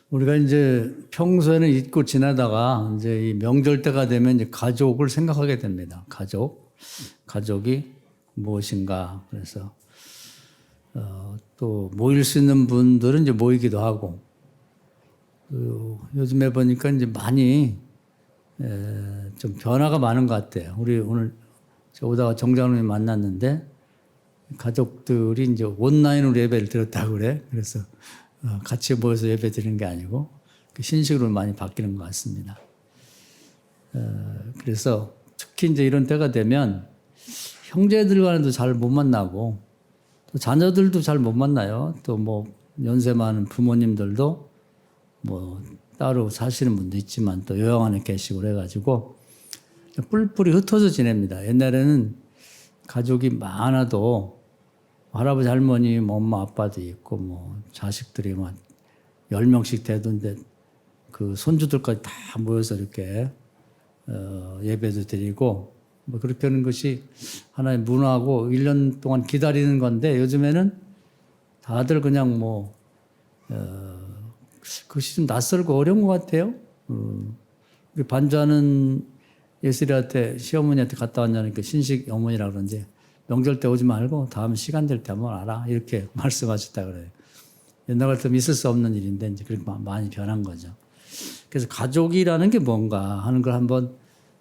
우리가 이제 평소에는 잊고 지나다가 이제 이 명절 때가 되면 이제 가족을 생각하게 됩니다. 가족이 무엇인가. 그래서 또 모일 수 있는 분들은 이제 모이기도 하고, 요즘에 보니까 이제 많이 좀 변화가 많은 것 같아요. 우리 오늘 오다가 정장로님 만났는데 가족들이 이제 온라인으로 예배를 드렸다고 그래. 그래서 같이 모여서 예배 드리는 게 아니고 신식으로 많이 바뀌는 것 같습니다. 그래서 특히 이제 이런 때가 되면 형제들과도 잘 못 만나고 또 자녀들도 잘 못 만나요. 또 뭐 연세 많은 부모님들도 뭐 따로 사시는 분도 있지만 또 요양 안에 계시고 그래가지고 뿔뿔이 흩어져 지냅니다. 옛날에는 가족이 많아도 할아버지 할머니 뭐 엄마 아빠도 있고 뭐 자식들이 막 10명씩 되던데 그 손주들까지 다 모여서 이렇게 예배도 드리고 뭐 그렇게 하는 것이 하나의 문화고 1년 동안 기다리는 건데, 요즘에는 다들 그냥 뭐 그것이 좀 낯설고 어려운 것 같아요. 우리 반주하는 예슬이한테 시어머니한테 갔다 왔냐니까 신식 어머니라 그러는데 명절 때 오지 말고 다음 시간 될 때 한번 와라 이렇게 말씀하셨다 그래요. 옛날 같으면 있을 수 없는 일인데 이제 그렇게 많이 변한 거죠. 그래서 가족이라는 게 뭔가 하는 걸 한번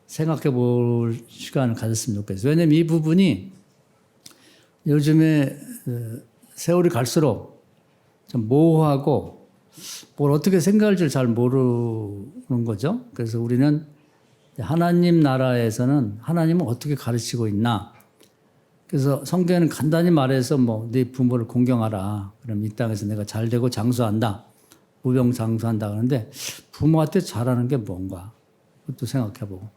생각해 볼 시간을 가졌으면 좋겠어요. 왜냐면 이 부분이 요즘에 세월이 갈수록 좀 모호하고 뭘 어떻게 생각할지 잘 모르는 거죠. 그래서 우리는 하나님 나라에서는 하나님은 어떻게 가르치고 있나. 그래서 성경에는 간단히 말해서 뭐 네 부모를 공경하라. 그럼 이 땅에서 내가 잘 되고 장수한다. 무병장수한다. 그러는데 부모한테 잘하는 게 뭔가. 그것도 생각해보고.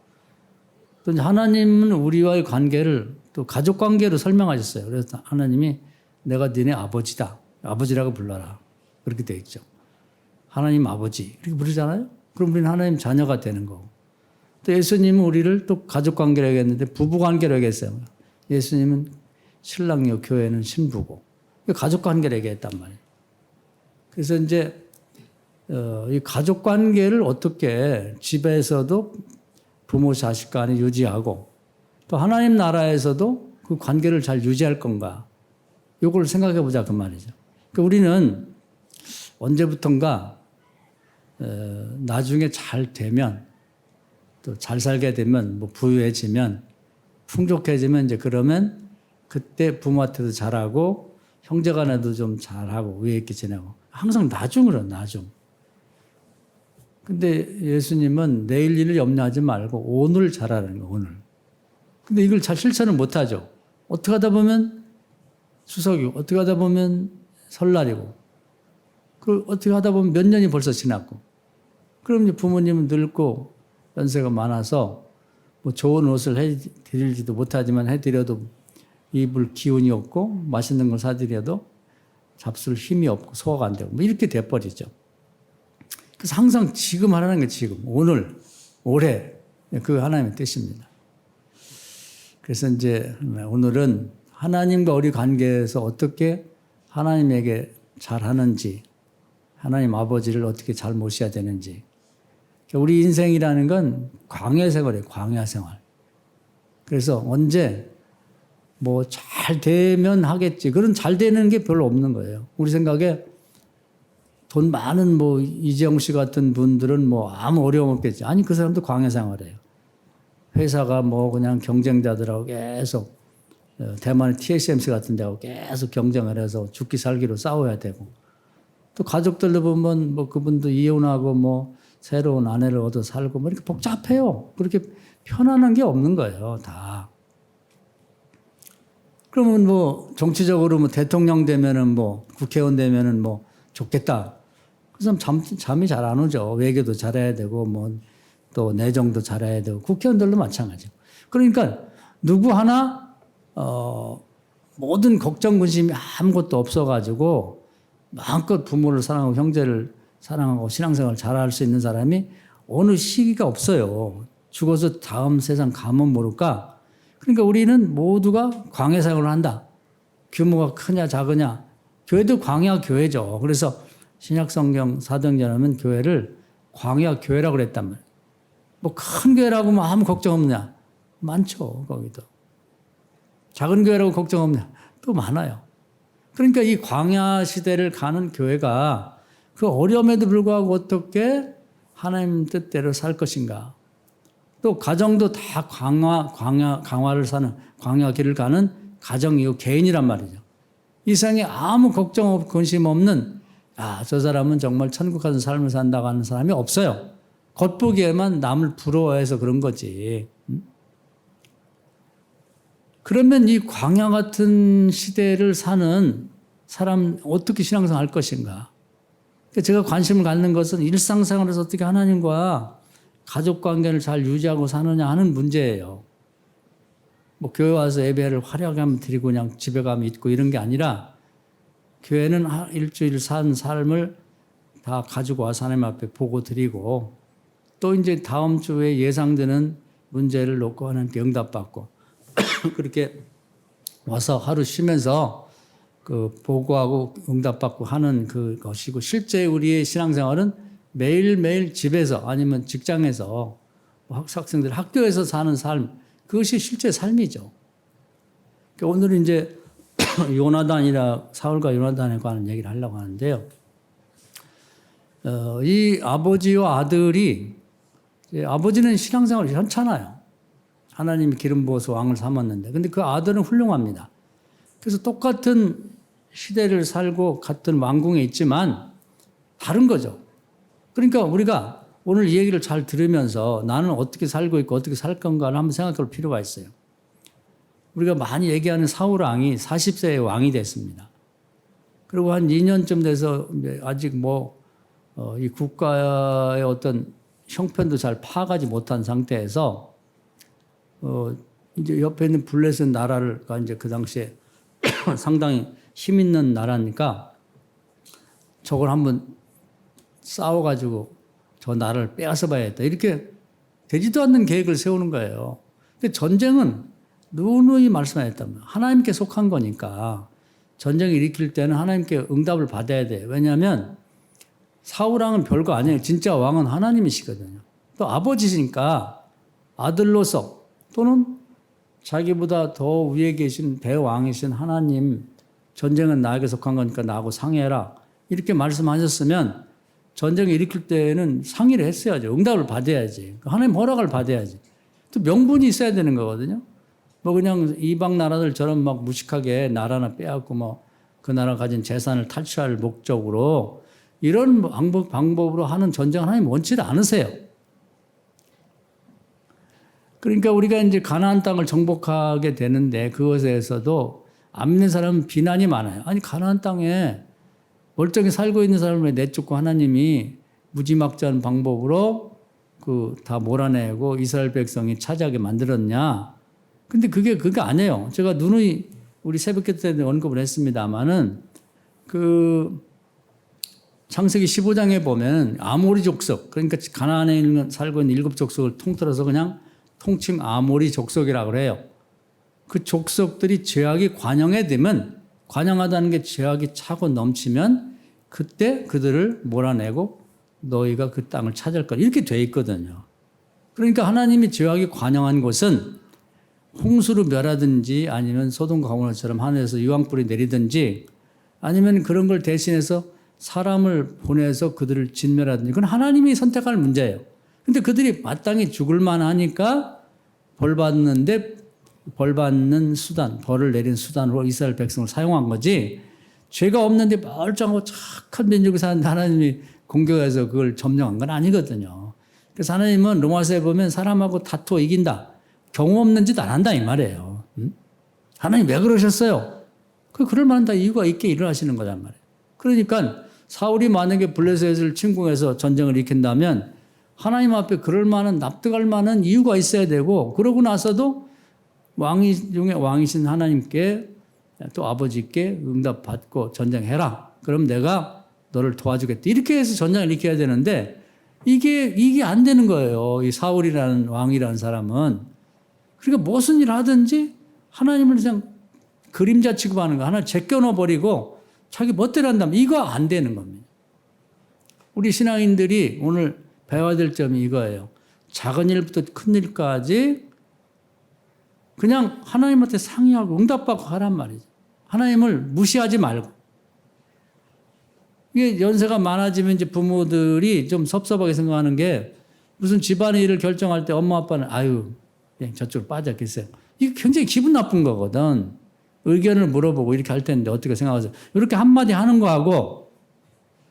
또 하나님은 우리와의 관계를 또 가족 관계로 설명하셨어요. 그래서 하나님이 내가 너네 아버지다. 아버지라고 불러라. 그렇게 되어 있죠. 하나님 아버지 이렇게 부르잖아요. 그럼 우리는 하나님 자녀가 되는 거고. 또 예수님은 우리를 또 가족 관계로 얘기했는데 부부 관계로 얘기했어요. 예수님은 신랑이요 교회는 신부고 가족 관계로 얘기했단 말이에요. 그래서 이제 이 가족 관계를 어떻게 집에서도 부모 자식 간에 유지하고 또 하나님 나라에서도 그 관계를 잘 유지할 건가, 이걸 생각해 보자 그 말이죠. 그러니까 우리는 언제부턴가 나중에 잘 되면 또 잘 살게 되면 뭐 부유해지면 풍족해지면 이제 그러면 그때 부모한테도 잘하고 형제간에도 좀 잘하고 위에 있게 지내고 항상 나중으로 나중. 근데 예수님은 내일 일을 염려하지 말고 오늘 잘하는 거예요. 오늘. 근데 이걸 잘 실천을 못하죠. 어떻게 하다 보면 추석이고 어떻게 하다 보면 설날이고 그 어떻게 하다 보면 몇 년이 벌써 지났고, 그럼 이제 부모님은 늙고 연세가 많아서 뭐 좋은 옷을 해드리지도 못하지만 해드려도 입을 기운이 없고 맛있는 걸 사드려도 잡술 힘이 없고 소화가 안 되고 뭐 이렇게 돼버리죠. 그래서 항상 지금 하라는 게 지금, 오늘, 올해 그 하나님의 뜻입니다. 그래서 이제 오늘은 하나님과 우리 관계에서 어떻게 하나님에게 잘하는지, 하나님 아버지를 어떻게 잘 모셔야 되는지. 우리 인생이라는 건 광야 생활이에요. 광야 생활. 그래서 언제 뭐 잘 되면 하겠지. 그런 잘 되는 게 별로 없는 거예요. 우리 생각에 돈 많은 뭐 이재용 씨 같은 분들은 뭐 아무 어려움 없겠지. 아니 그 사람도 광야 생활이에요. 회사가 뭐 그냥 경쟁자들하고 계속 대만의 TSMC 같은 데하고 계속 경쟁을 해서 죽기 살기로 싸워야 되고, 또 가족들도 보면 뭐 그분도 이혼하고 뭐 새로운 아내를 얻어 살고 뭐 이렇게 복잡해요. 그렇게 편안한 게 없는 거예요, 다. 그러면 뭐 정치적으로 뭐 대통령 되면은 뭐 국회의원 되면은 뭐 좋겠다. 그 사람 잠이 잘 안 오죠. 외교도 잘해야 되고 뭐 또 내정도 잘해야 되고 국회의원들도 마찬가지고. 그러니까 누구 하나 모든 걱정 근심이 아무것도 없어가지고 마음껏 부모를 사랑하고 형제를 사랑하고 신앙생활을 잘할 수 있는 사람이 어느 시기가 없어요. 죽어서 다음 세상 가면 모를까. 그러니까 우리는 모두가 광야 생활을 한다. 규모가 크냐 작으냐. 교회도 광야 교회죠. 그래서 신약성경 사도행전하면 교회를 광야 교회라고 그랬단 말이에요. 뭐 큰 교회라고 뭐 아무 걱정 없냐? 많죠, 거기도. 작은 교회라고 걱정 없냐? 또 많아요. 그러니까 이 광야 시대를 가는 교회가 그 어려움에도 불구하고 어떻게 하나님 뜻대로 살 것인가? 또 가정도 다 강화를 사는 광야 길을 가는 가정이고 개인이란 말이죠. 이 세상에 아무 걱정 없고 근심 없는 저 사람은 정말 천국 같은 삶을 산다고 하는 사람이 없어요. 겉보기에만 남을 부러워해서 그런 거지. 그러면 이 광야 같은 시대를 사는 사람 어떻게 신앙생활 할 것인가? 제가 관심을 갖는 것은 일상생활에서 어떻게 하나님과 가족관계를 잘 유지하고 사느냐 하는 문제예요. 뭐 교회 와서 예배를 화려하게 하면 드리고 그냥 집에 가면 있고 이런 게 아니라 교회는 일주일 산 삶을 다 가지고 와서 하나님 앞에 보고 드리고 또 이제 다음 주에 예상되는 문제를 놓고 하나님께 응답받고 그렇게 와서 하루 쉬면서 그 보고하고 응답받고 하는 그것이고 실제 우리의 신앙생활은 매일매일 집에서 아니면 직장에서 학생들 학교에서 사는 삶 그것이 실제 삶이죠. 그러니까 오늘은 이제 사울과 요나단에 관한 얘기를 하려고 하는데요. 이 아버지와 아들이 아버지는 신앙생활이 현찮아요. 하나님이 기름 부어서 왕을 삼았는데 근데 그 아들은 훌륭합니다. 그래서 똑같은 시대를 살고 같은 왕궁에 있지만 다른 거죠. 그러니까 우리가 오늘 이 얘기를 잘 들으면서 나는 어떻게 살고 있고 어떻게 살 건가를 한번 생각해 볼 필요가 있어요. 우리가 많이 얘기하는 사울 왕이 40세에 왕이 됐습니다. 그리고 한 2년쯤 돼서 아직 이 국가의 어떤 형편도 잘 파악하지 못한 상태에서 이제 옆에 있는 블레셋 나라가 이제 그 당시에 상당히 힘 있는 나라니까 저걸 한번 싸워가지고 저 나라를 빼앗아 봐야겠다. 이렇게 되지도 않는 계획을 세우는 거예요. 근데 전쟁은 누누이 말씀하셨다면 하나님께 속한 거니까 전쟁을 일으킬 때는 하나님께 응답을 받아야 돼요. 왜냐하면 사울왕은 별거 아니에요. 진짜 왕은 하나님이시거든요. 또 아버지시니까 아들로서 또는 자기보다 더 위에 계신 대왕이신 하나님 전쟁은 나에게 속한 거니까 나하고 상의해라. 이렇게 말씀하셨으면 전쟁을 일으킬 때는 상의를 했어야죠. 응답을 받아야지. 하나님 허락을 받아야지. 또 명분이 있어야 되는 거거든요. 뭐 그냥 이방 나라들처럼 막 무식하게 나라나 빼앗고 그 나라 가진 재산을 탈취할 목적으로 이런 방법으로 하는 전쟁을 하나님 원치를 않으세요. 그러니까 우리가 이제 가나안 땅을 정복하게 되는데 그것에서도 안 믿는 사람은 비난이 많아요. 아니 가나안 땅에 멀쩡히 살고 있는 사람을 내쫓고 하나님이 무지막지한 방법으로 다 몰아내고 이스라엘 백성이 차지하게 만들었냐. 근데 그게 아니에요. 제가 누누이 우리 새벽기 때 언급을 했습니다마는 창세기 15장에 보면 아모리 족속, 그러니까 가나안에 살고 있는 7 족속을 통틀어서 그냥 통칭 아모리 족속이라고 그래요. 그 족속들이 죄악이 관영하다는 게 죄악이 차고 넘치면 그때 그들을 몰아내고 너희가 그 땅을 찾을 거라 이렇게 돼 있거든요. 그러니까 하나님이 죄악이 관영한 곳은 홍수로 멸하든지 아니면 소돔과 고모라처럼 하늘에서 유황불이 내리든지 아니면 그런 걸 대신해서 사람을 보내서 그들을 진멸하든지 그건 하나님이 선택할 문제예요. 근데 그들이 마땅히 죽을 만하니까 벌 받는 수단, 벌을 내린 수단으로 이스라엘 백성을 사용한 거지 죄가 없는데 멀쩡하고 착한 민족이 사는데 하나님이 공격해서 그걸 점령한 건 아니거든요. 그래서 하나님은 로마서에 보면 사람하고 다투어 이긴다. 경우 없는 짓 안 한다 이 말이에요. 하나님 왜 그러셨어요? 그럴 만한 다 이유가 있게 일을 하시는 거란 말이에요. 그러니까 사울이 만약에 블레셋을 침공해서 전쟁을 일으킨다면 하나님 앞에 그럴 만한 납득할 만한 이유가 있어야 되고 그러고 나서도 왕이 중에 왕이신 하나님께 또 아버지께 응답받고 전쟁해라. 그럼 내가 너를 도와주겠다. 이렇게 해서 전쟁을 일으켜야 되는데 이게 안 되는 거예요. 이 사울이라는 왕이라는 사람은. 그러니까 무슨 일을 하든지 하나님을 그냥 그림자 취급하는 거 하나 제껴넣어버리고 자기 멋대로 한다면 이거 안 되는 겁니다. 우리 신앙인들이 오늘 배워야 될 점이 이거예요. 작은 일부터 큰 일까지 그냥 하나님한테 상의하고 응답받고 하란 말이죠. 하나님을 무시하지 말고. 이게 연세가 많아지면 이제 부모들이 좀 섭섭하게 생각하는 게 무슨 집안의 일을 결정할 때 엄마 아빠는 아유 그냥 저쪽으로 빠졌겠어요. 이게 굉장히 기분 나쁜 거거든. 의견을 물어보고 이렇게 할 텐데 어떻게 생각하세요? 이렇게 한마디 하는 거하고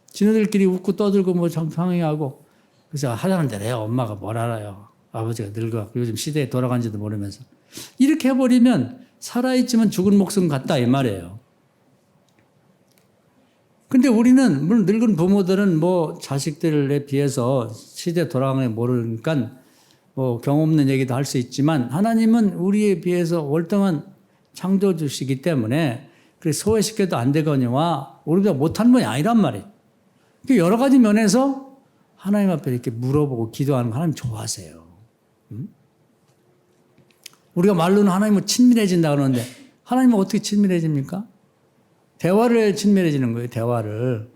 지네들끼리 웃고 떠들고 뭐 상의하고 그래서 하자는 대로 해요. 엄마가 뭘 알아요. 아버지가 늙어 요즘 시대에 돌아간지도 모르면서 이렇게 해버리면 살아있지만 죽은 목숨 같다 이 말이에요. 근데 우리는 물론 늙은 부모들은 뭐 자식들에 비해서 시대 돌아가는 게 모르니까 뭐 경험 없는 얘기도 할 수 있지만 하나님은 우리에 비해서 월등한 창조주시기 때문에 그래 소외시켜도 안 되거니와 우리가 못하는 분이 아니란 말이에요. 여러 가지 면에서 하나님 앞에 이렇게 물어보고 기도하는 거 하나님 좋아하세요. 우리가 말로는 하나님은 친밀해진다 그러는데 하나님은 어떻게 친밀해집니까? 대화를 해야 친밀해지는 거예요. 대화를.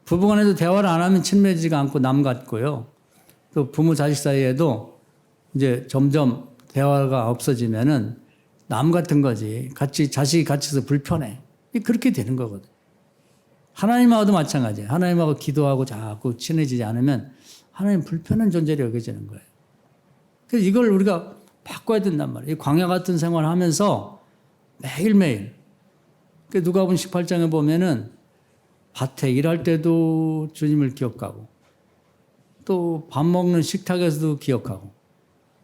부부간에도 대화를 안 하면 친밀해지지가 않고 남 같고요. 또 부모 자식 사이에도 이제 점점 대화가 없어지면은 남 같은 거지. 같이 자식이 같이서 불편해. 그렇게 되는 거거든. 하나님하고도 마찬가지예요. 하나님하고 기도하고 자꾸 친해지지 않으면 하나님 불편한 존재로 여겨지는 거예요. 그래서 이걸 우리가 바꿔야 된단 말이에요. 광야 같은 생활을 하면서 매일매일. 누가복음 18장에 보면은 밭에 일할 때도 주님을 기억하고 또 밥 먹는 식탁에서도 기억하고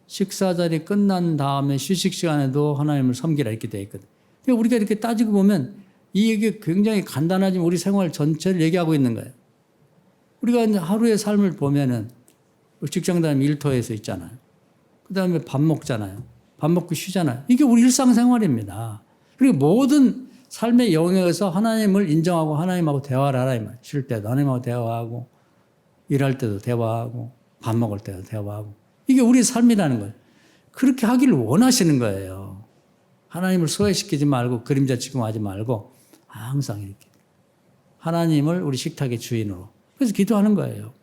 식사 자리 끝난 다음에 휴식 시간에도 하나님을 섬기라 이렇게 되어 있거든. 그러니까 우리가 이렇게 따지고 보면 이 얘기 굉장히 간단하지만 우리 생활 전체를 얘기하고 있는 거예요. 우리가 이제 하루의 삶을 보면은 직장 다니면 일터에서 있잖아요. 그 다음에 밥 먹잖아요. 밥 먹고 쉬잖아요. 이게 우리 일상생활입니다. 그리고 모든 삶의 영역에서 하나님을 인정하고 하나님하고 대화를 하라 이 말이에요. 쉴 때도 하나님하고 대화하고 일할 때도 대화하고 밥 먹을 때도 대화하고 이게 우리 삶이라는 거예요. 그렇게 하기를 원하시는 거예요. 하나님을 소외시키지 말고 그림자 취급하지 말고 항상 이렇게 하나님을 우리 식탁의 주인으로 그래서 기도하는 거예요.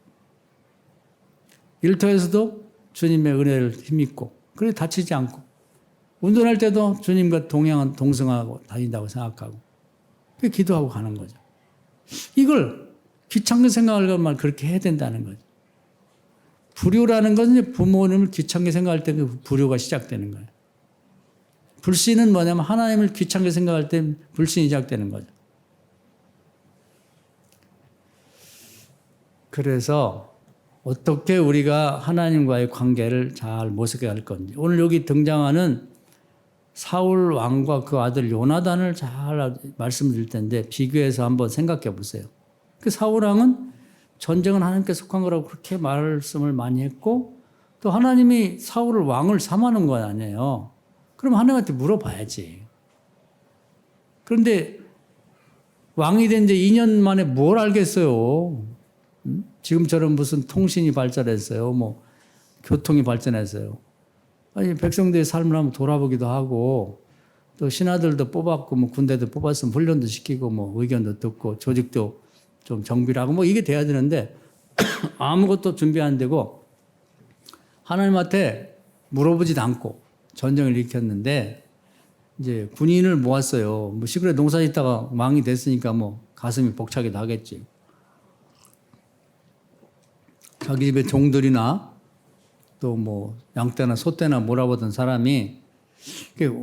일터에서도 주님의 은혜를 힘입고 그래 다치지 않고 운동할 때도 주님과 동성하고 다닌다고 생각하고 기도하고 가는 거죠. 이걸 귀찮게 생각할 것만 그렇게 해야 된다는 거죠. 불효라는 것은 부모님을 귀찮게 생각할 때 그 불효가 시작되는 거예요. 불신은 뭐냐면 하나님을 귀찮게 생각할 때 불신이 시작되는 거죠. 그래서 어떻게 우리가 하나님과의 관계를 잘 모색해야 할 건지 오늘 여기 등장하는 사울 왕과 그 아들 요나단을 잘 말씀드릴 텐데 비교해서 한번 생각해 보세요. 그 사울 왕은 전쟁은 하나님께 속한 거라고 그렇게 말씀을 많이 했고 또 하나님이 사울을 왕을 삼아놓은 건 아니에요. 그럼 하나님한테 물어봐야지. 그런데 왕이 된 지 2년 만에 뭘 알겠어요. 지금처럼 무슨 통신이 발전했어요. 뭐 교통이 발전했어요. 아니 백성들의 삶을 한번 돌아보기도 하고 또 신하들도 뽑았고 뭐 군대도 뽑았으면 훈련도 시키고 뭐 의견도 듣고 조직도 좀 정비를 하고 뭐 이게 돼야 되는데 아무것도 준비 안 되고 하나님한테 물어보지도 않고 전쟁을 일으켰는데 이제 군인을 모았어요. 뭐 시골에 농사 짓다가 왕이 됐으니까 뭐 가슴이 벅차기도 하겠지. 자기 집에 종들이나 또 뭐 양떼나 소떼나 몰아보던 사람이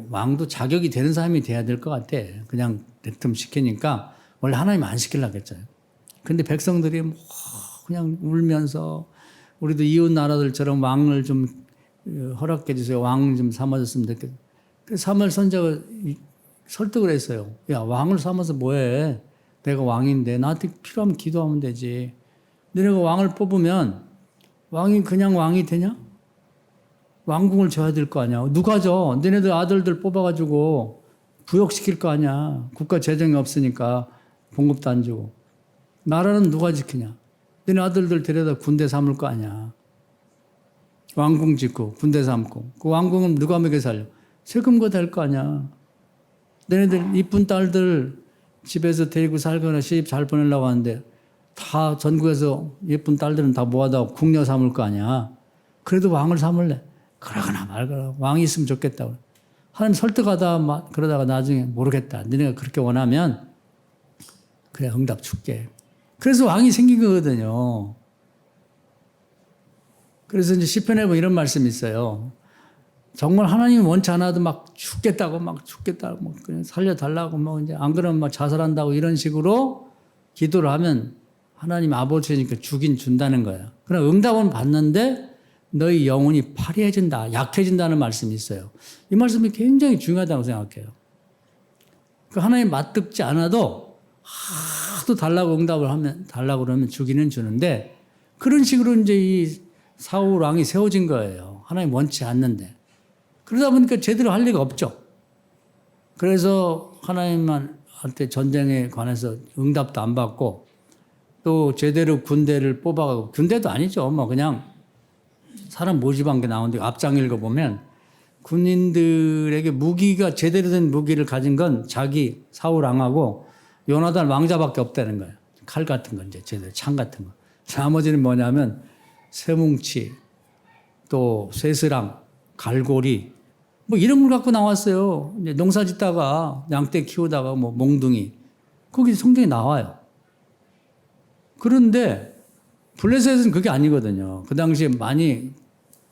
왕도 자격이 되는 사람이 돼야 될 것 같아. 그냥 대뜸 시키니까 원래 하나님 안 시키려고 했잖아요. 근데 백성들이 뭐 그냥 울면서 우리도 이웃 나라들처럼 왕을 좀 허락해 주세요. 왕 좀 삼아줬으면 좋겠다. 그래서 사무엘 선지자가 설득을 했어요. 야 왕을 삼아서 뭐해. 내가 왕인데 나한테 필요하면 기도하면 되지. 너네가 왕을 뽑으면 왕이 그냥 왕이 되냐? 왕궁을 줘야 될 거 아니야. 누가 줘? 너네들 아들들 뽑아가지고 부역시킬 거 아니야. 국가 재정이 없으니까 봉급도 안 주고. 나라는 누가 지키냐? 너네 아들들 데려다 군대 삼을 거 아니야. 왕궁 짓고 군대 삼고 그 왕궁은 누가 먹여 살려? 세금거 될 거 아니야. 너네들 이쁜 딸들 집에서 데리고 살거나 시집 잘 보내려고 하는데 다 전국에서 예쁜 딸들은 다 모아다 궁녀 삼을 거 아니야. 그래도 왕을 삼을래. 그러거나 말거나 왕이 있으면 좋겠다고. 하나님 설득하다 그러다가 나중에 모르겠다. 너네가 그렇게 원하면 그래 응답 줄게. 그래서 왕이 생긴 거거든요. 그래서 이제 시편에 보면 이런 말씀이 있어요. 정말 하나님이 원치 않아도 막 죽겠다고 그냥 살려달라고 이제 안 그러면 막 자살한다고 이런 식으로 기도를 하면 하나님 아버지니까 주긴 준다는 거예요. 그러나 응답은 받는데 너희 영혼이 파리해진다, 약해진다는 말씀이 있어요. 이 말씀이 굉장히 중요하다고 생각해요. 하나님 맞듣지 않아도 하도 달라고 그러면 주기는 주는데 그런 식으로 이제 이 사울 왕이 세워진 거예요. 하나님 원치 않는데. 그러다 보니까 제대로 할 리가 없죠. 그래서 하나님한테 전쟁에 관해서 응답도 안 받고 또 제대로 군대를 뽑아가고 군대도 아니죠. 그냥 사람 모집한 게 나오는데 앞장 읽어보면 군인들에게 무기가 제대로 된 무기를 가진 건 자기 사울 왕하고 요나단 왕자밖에 없다는 거예요. 칼 같은 거 이제 제대로 창 같은 거. 나머지는 뭐냐면 쇠뭉치 또 쇠스랑 갈고리 이런 걸 갖고 나왔어요. 이제 농사 짓다가 양떼 키우다가 몽둥이 거기 성경에 나와요. 그런데 블레셋은 그게 아니거든요. 그 당시에 많이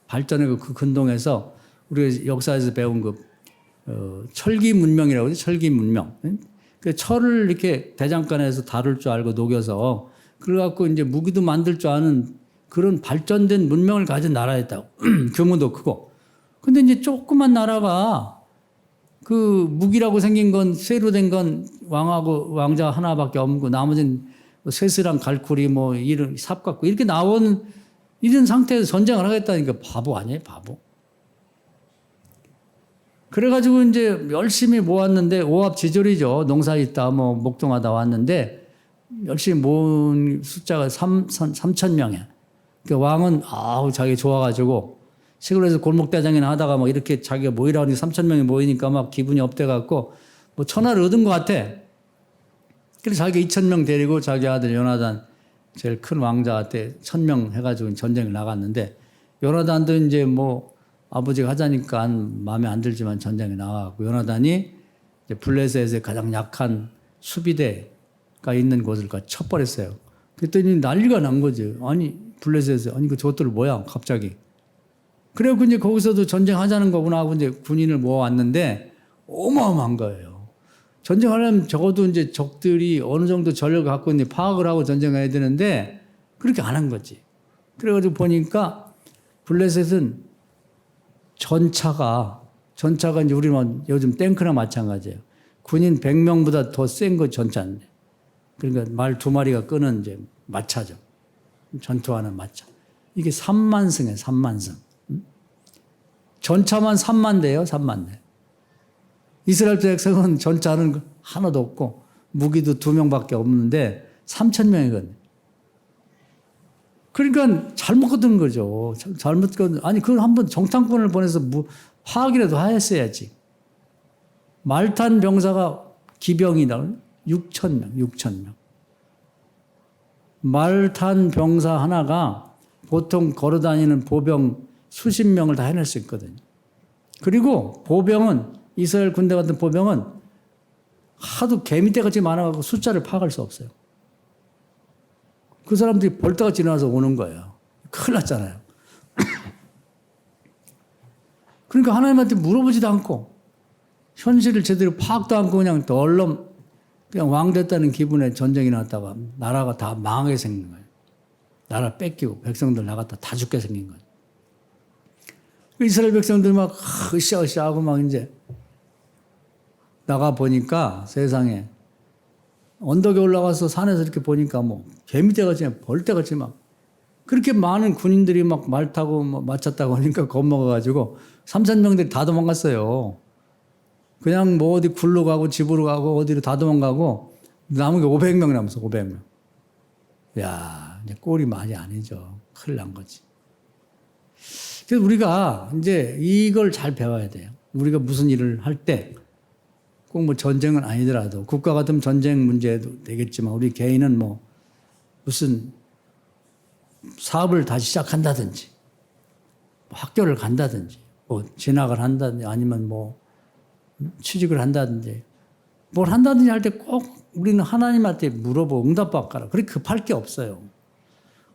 발전하고 그 근동에서 우리가 역사에서 배운 철기 문명이라고 하죠. 철기 문명. 그 철을 이렇게 대장간에서 다룰 줄 알고 녹여서 그래갖고 이제 무기도 만들 줄 아는 그런 발전된 문명을 가진 나라였다고. 규모도 크고. 근데 이제 조그만 나라가 그 무기라고 생긴 건 쇠로 된 건 왕하고 왕자 하나밖에 없고 나머지는 쇠스랑 갈고리 이런 삽 갖고 이렇게 나온 이런 상태에서 전쟁을 하겠다니까 바보 아니에요? 바보. 그래가지고 이제 열심히 모았는데 오합지졸이죠. 농사 짓다 목동하다 왔는데 열심히 모은 숫자가 3,000명이야. 그 왕은 자기 좋아가지고 시골에서 골목대장이나 하다가 이렇게 자기가 모이라고 하니까 3,000명이 모이니까 기분이 업돼갖고 천하를 얻은 것 같아. 그래서 자기가 2,000명 데리고 자기 아들 요나단 제일 큰 왕자한테 1,000명 해가지고 전쟁을 나갔는데 요나단도 이제 아버지가 하자니까 마음에 안 들지만 전쟁에 나가고 요나단이 이제 블레셋의 가장 약한 수비대가 있는 곳을 쳐버렸어요. 그랬더니 난리가 난 거지. 아니 블레셋에 저것들 뭐야 갑자기. 그래고 이제 거기서도 전쟁하자는 거구나 하고 이제 군인을 모아왔는데 어마어마한 거예요. 전쟁하려면 적어도 이제 적들이 어느 정도 전력을 갖고 있는지 파악을 하고 전쟁해야 되는데 그렇게 안 한 거지. 그래가지고 보니까 블레셋은 전차가 이제 우리는 요즘 탱크나 마찬가지예요. 군인 100명보다 더 센 거 전차인데. 그러니까 말 2마리가 끄는 이제 마차죠. 전투하는 마차. 이게 3만 승이에요. 3만 승. 전차만 3만 대예요. 3만 대. 이스라엘 백성은 전차는 하나도 없고 무기도 2명밖에 없는데 3,000명이거든요. 그러니까 잘못 거둔 거죠. 잘못 거둔. 아니 그걸 한번 정탐꾼을 보내서 파악이라도 하였어야지. 말탄 병사가 기병이다. 6,000명. 말탄 병사 하나가 보통 걸어다니는 보병 수십 명을 다 해낼 수 있거든요. 그리고 보병은 이스라엘 군대 같은 보병은 하도 개미떼같이 많아가지고 숫자를 파악할 수 없어요. 그 사람들이 벌떡같이 일어나서 오는 거예요. 큰일 났잖아요. 그러니까 하나님한테 물어보지도 않고 현실을 제대로 파악도 않고 그냥 덜렁 그냥 왕 됐다는 기분에 전쟁이 났다가 나라가 다 망하게 생긴 거예요. 나라 뺏기고 백성들 나갔다 다 죽게 생긴 거예요. 이스라엘 백성들 막 으쌰으쌰 하고 막 이제 나가 보니까 세상에 언덕에 올라가서 산에서 이렇게 보니까 개미떼같이 벌떼같이 막 그렇게 많은 군인들이 막 말 타고 마차 타고 하니까 겁먹어가지고 3,000명들이 다 도망갔어요. 그냥 어디 굴로 가고 집으로 가고 어디로 다 도망가고 남은 게 500명 남았어. 500명. 야, 이제 꼴이 많이 아니죠. 큰일 난 거지. 그래서 우리가 이제 이걸 잘 배워야 돼요. 우리가 무슨 일을 할 때 꼭 전쟁은 아니더라도 국가 같으면 전쟁 문제도 되겠지만 우리 개인은 무슨 사업을 다시 시작한다든지, 뭐 학교를 간다든지, 뭐 진학을 한다든지, 아니면 뭐 취직을 한다든지, 뭘 한다든지 할 때 꼭 우리는 하나님한테 물어보고 응답받거라. 그렇게 급할 게 없어요.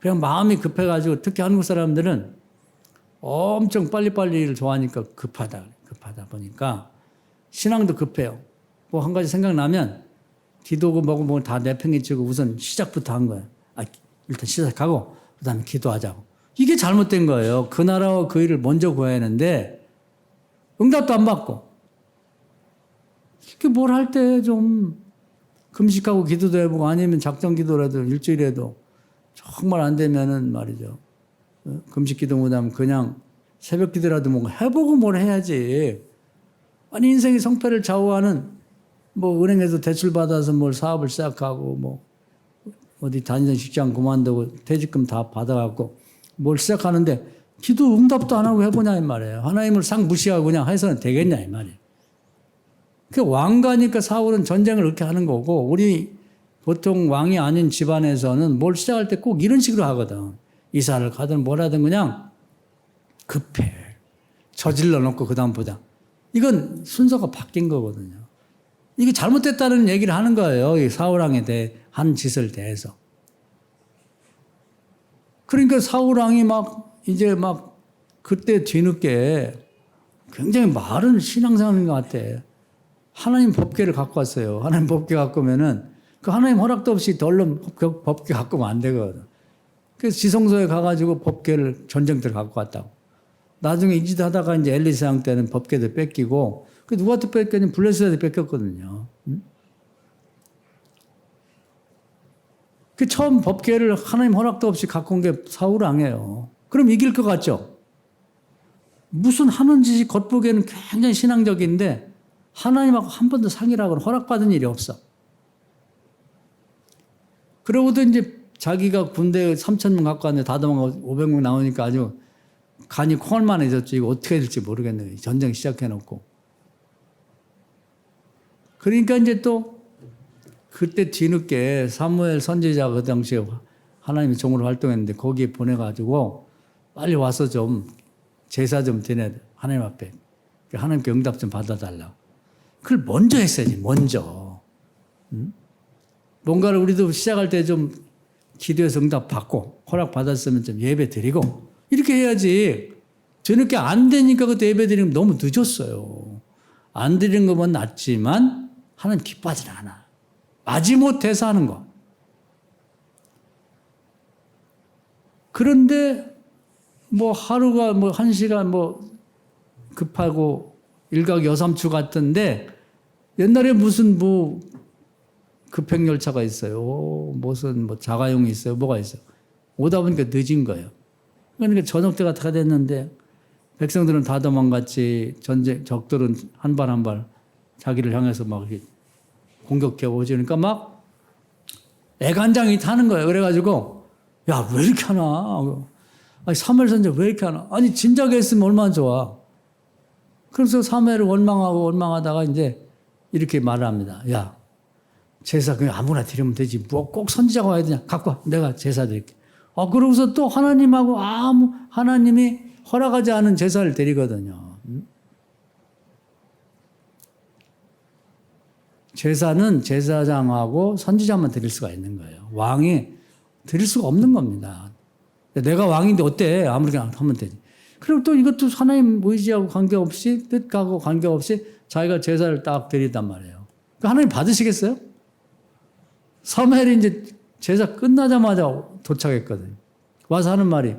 그냥 마음이 급해가지고 특히 한국 사람들은 엄청 빨리빨리 일을 좋아하니까 급하다 보니까 신앙도 급해요. 뭐 한 가지 생각나면 기도고 뭐고 다 내팽개치고 우선 시작부터 한 거예요. 일단 시작하고 그다음에 기도하자고. 이게 잘못된 거예요. 그 나라와 그 일을 먼저 구해야 하는데 응답도 안 받고. 뭘 할 때 좀 금식하고 기도도 해보고 아니면 작정 기도라도 일주일에도 정말 안 되면은 말이죠. 금식 기도 못하면 그냥 새벽 기도라도 뭔가 해보고 뭘 해야지. 아니 인생의 성패를 좌우하는 뭐 은행에서 대출 받아서 뭘 사업을 시작하고 뭐 어디 다니던 직장 그만두고 퇴직금 다 받아갖고 뭘 시작하는데 기도 응답도 안 하고 해보냐 이 말이에요. 하나님을 싹 무시하고 그냥 해서는 되겠냐 이 말이에요. 그 왕가니까 사울은 전쟁을 그렇게 하는 거고 우리 보통 왕이 아닌 집안에서는 뭘 시작할 때 꼭 이런 식으로 하거든. 이사를 가든 뭘 하든 그냥 급해. 저질러 놓고 그다음보다. 이건 순서가 바뀐 거거든요. 이게 잘못됐다는 얘기를 하는 거예요. 이 사울왕에 대해 한 짓을 대해서. 그러니까 사울왕이 이제 그때 뒤늦게 굉장히 마른 신앙생활인 것 같아. 하나님 법궤를 갖고 왔어요. 하나님 법궤 갖고 오면은 그 하나님 허락도 없이 덜렁 법궤 갖고 오면 안 되거든. 그래서 지성소에 가가지고 법궤를 전쟁터를 갖고 왔다고. 나중에 이 짓 하다가 이제 엘리사 왕 때는 법궤도 뺏기고, 그 누구한테 뺏겼냐면 블레셋한테 뺏겼거든요. 그 처음 법궤를 하나님 허락도 없이 갖고 온 게 사울 왕이에요. 그럼 이길 것 같죠? 무슨 하는 짓이 겉보기에는 굉장히 신앙적인데 하나님하고 한 번도 상의라고 허락받은 일이 없어. 그러고도 이제 자기가 군대 3,000명 갖고 왔는데 다 도망가고 500명 나오니까 아주 간이 콩알만해졌죠. 이거 어떻게 될지 모르겠네. 전쟁 시작해놓고. 그러니까 이제 또 그때 뒤늦게 사무엘 선지자가 그 당시에 하나님의 종으로 활동했는데 거기에 보내가지고 빨리 와서 좀 제사 좀 드려야 돼. 하나님 앞에. 하나님께 응답 좀 받아달라고. 그걸 먼저 했어야지, 먼저. 뭔가를 우리도 시작할 때 좀 기도해서 응답 받고 허락 받았으면 좀 예배 드리고 이렇게 해야지. 저녁에 안 되니까 그때 예배 드리면 너무 늦었어요. 안 드리는 것만 낫지만 하나님 기뻐하지 않아. 마지못해서 하는 거. 그런데 뭐 하루가 뭐 1시간 뭐 급하고 일각여삼추 같던데 옛날에 무슨 뭐 급행열차가 있어요. 무슨 뭐 자가용이 있어요. 뭐가 있어요. 오다 보니까 늦은 거예요. 그러니까 저녁 때가 다 됐는데 백성들은 다 도망갔지. 적들은 한 발 한 발 자기를 향해서 막 공격해 오지. 그러니까 막 애간장이 타는 거예요. 그래가지고 야, 왜 이렇게 하나. 아니, 사무엘 선지자 왜 이렇게 하나. 아니, 진작에 했으면 얼마나 좋아. 그래서 사무엘을 원망하다가 이제 이렇게 말을 합니다. 야, 제사 그냥 아무나 드리면 되지. 뭐 꼭 선지자가 와야 되냐. 갖고 와. 내가 제사 드릴게. 그러고서 또 하나님하고 하나님이 허락하지 않은 제사를 드리거든요. 제사는 제사장하고 선지자만 드릴 수가 있는 거예요. 왕이 드릴 수가 없는 겁니다. 내가 왕인데 어때? 아무렇게나 하면 되지. 그리고 또 이것도 하나님 의지하고 관계없이 뜻하고 관계없이 자기가 제사를 딱 드린단 말이에요. 그러니까 하나님 받으시겠어요? 사무엘이 이제 제사 끝나자마자 도착했거든요. 와서 하는 말이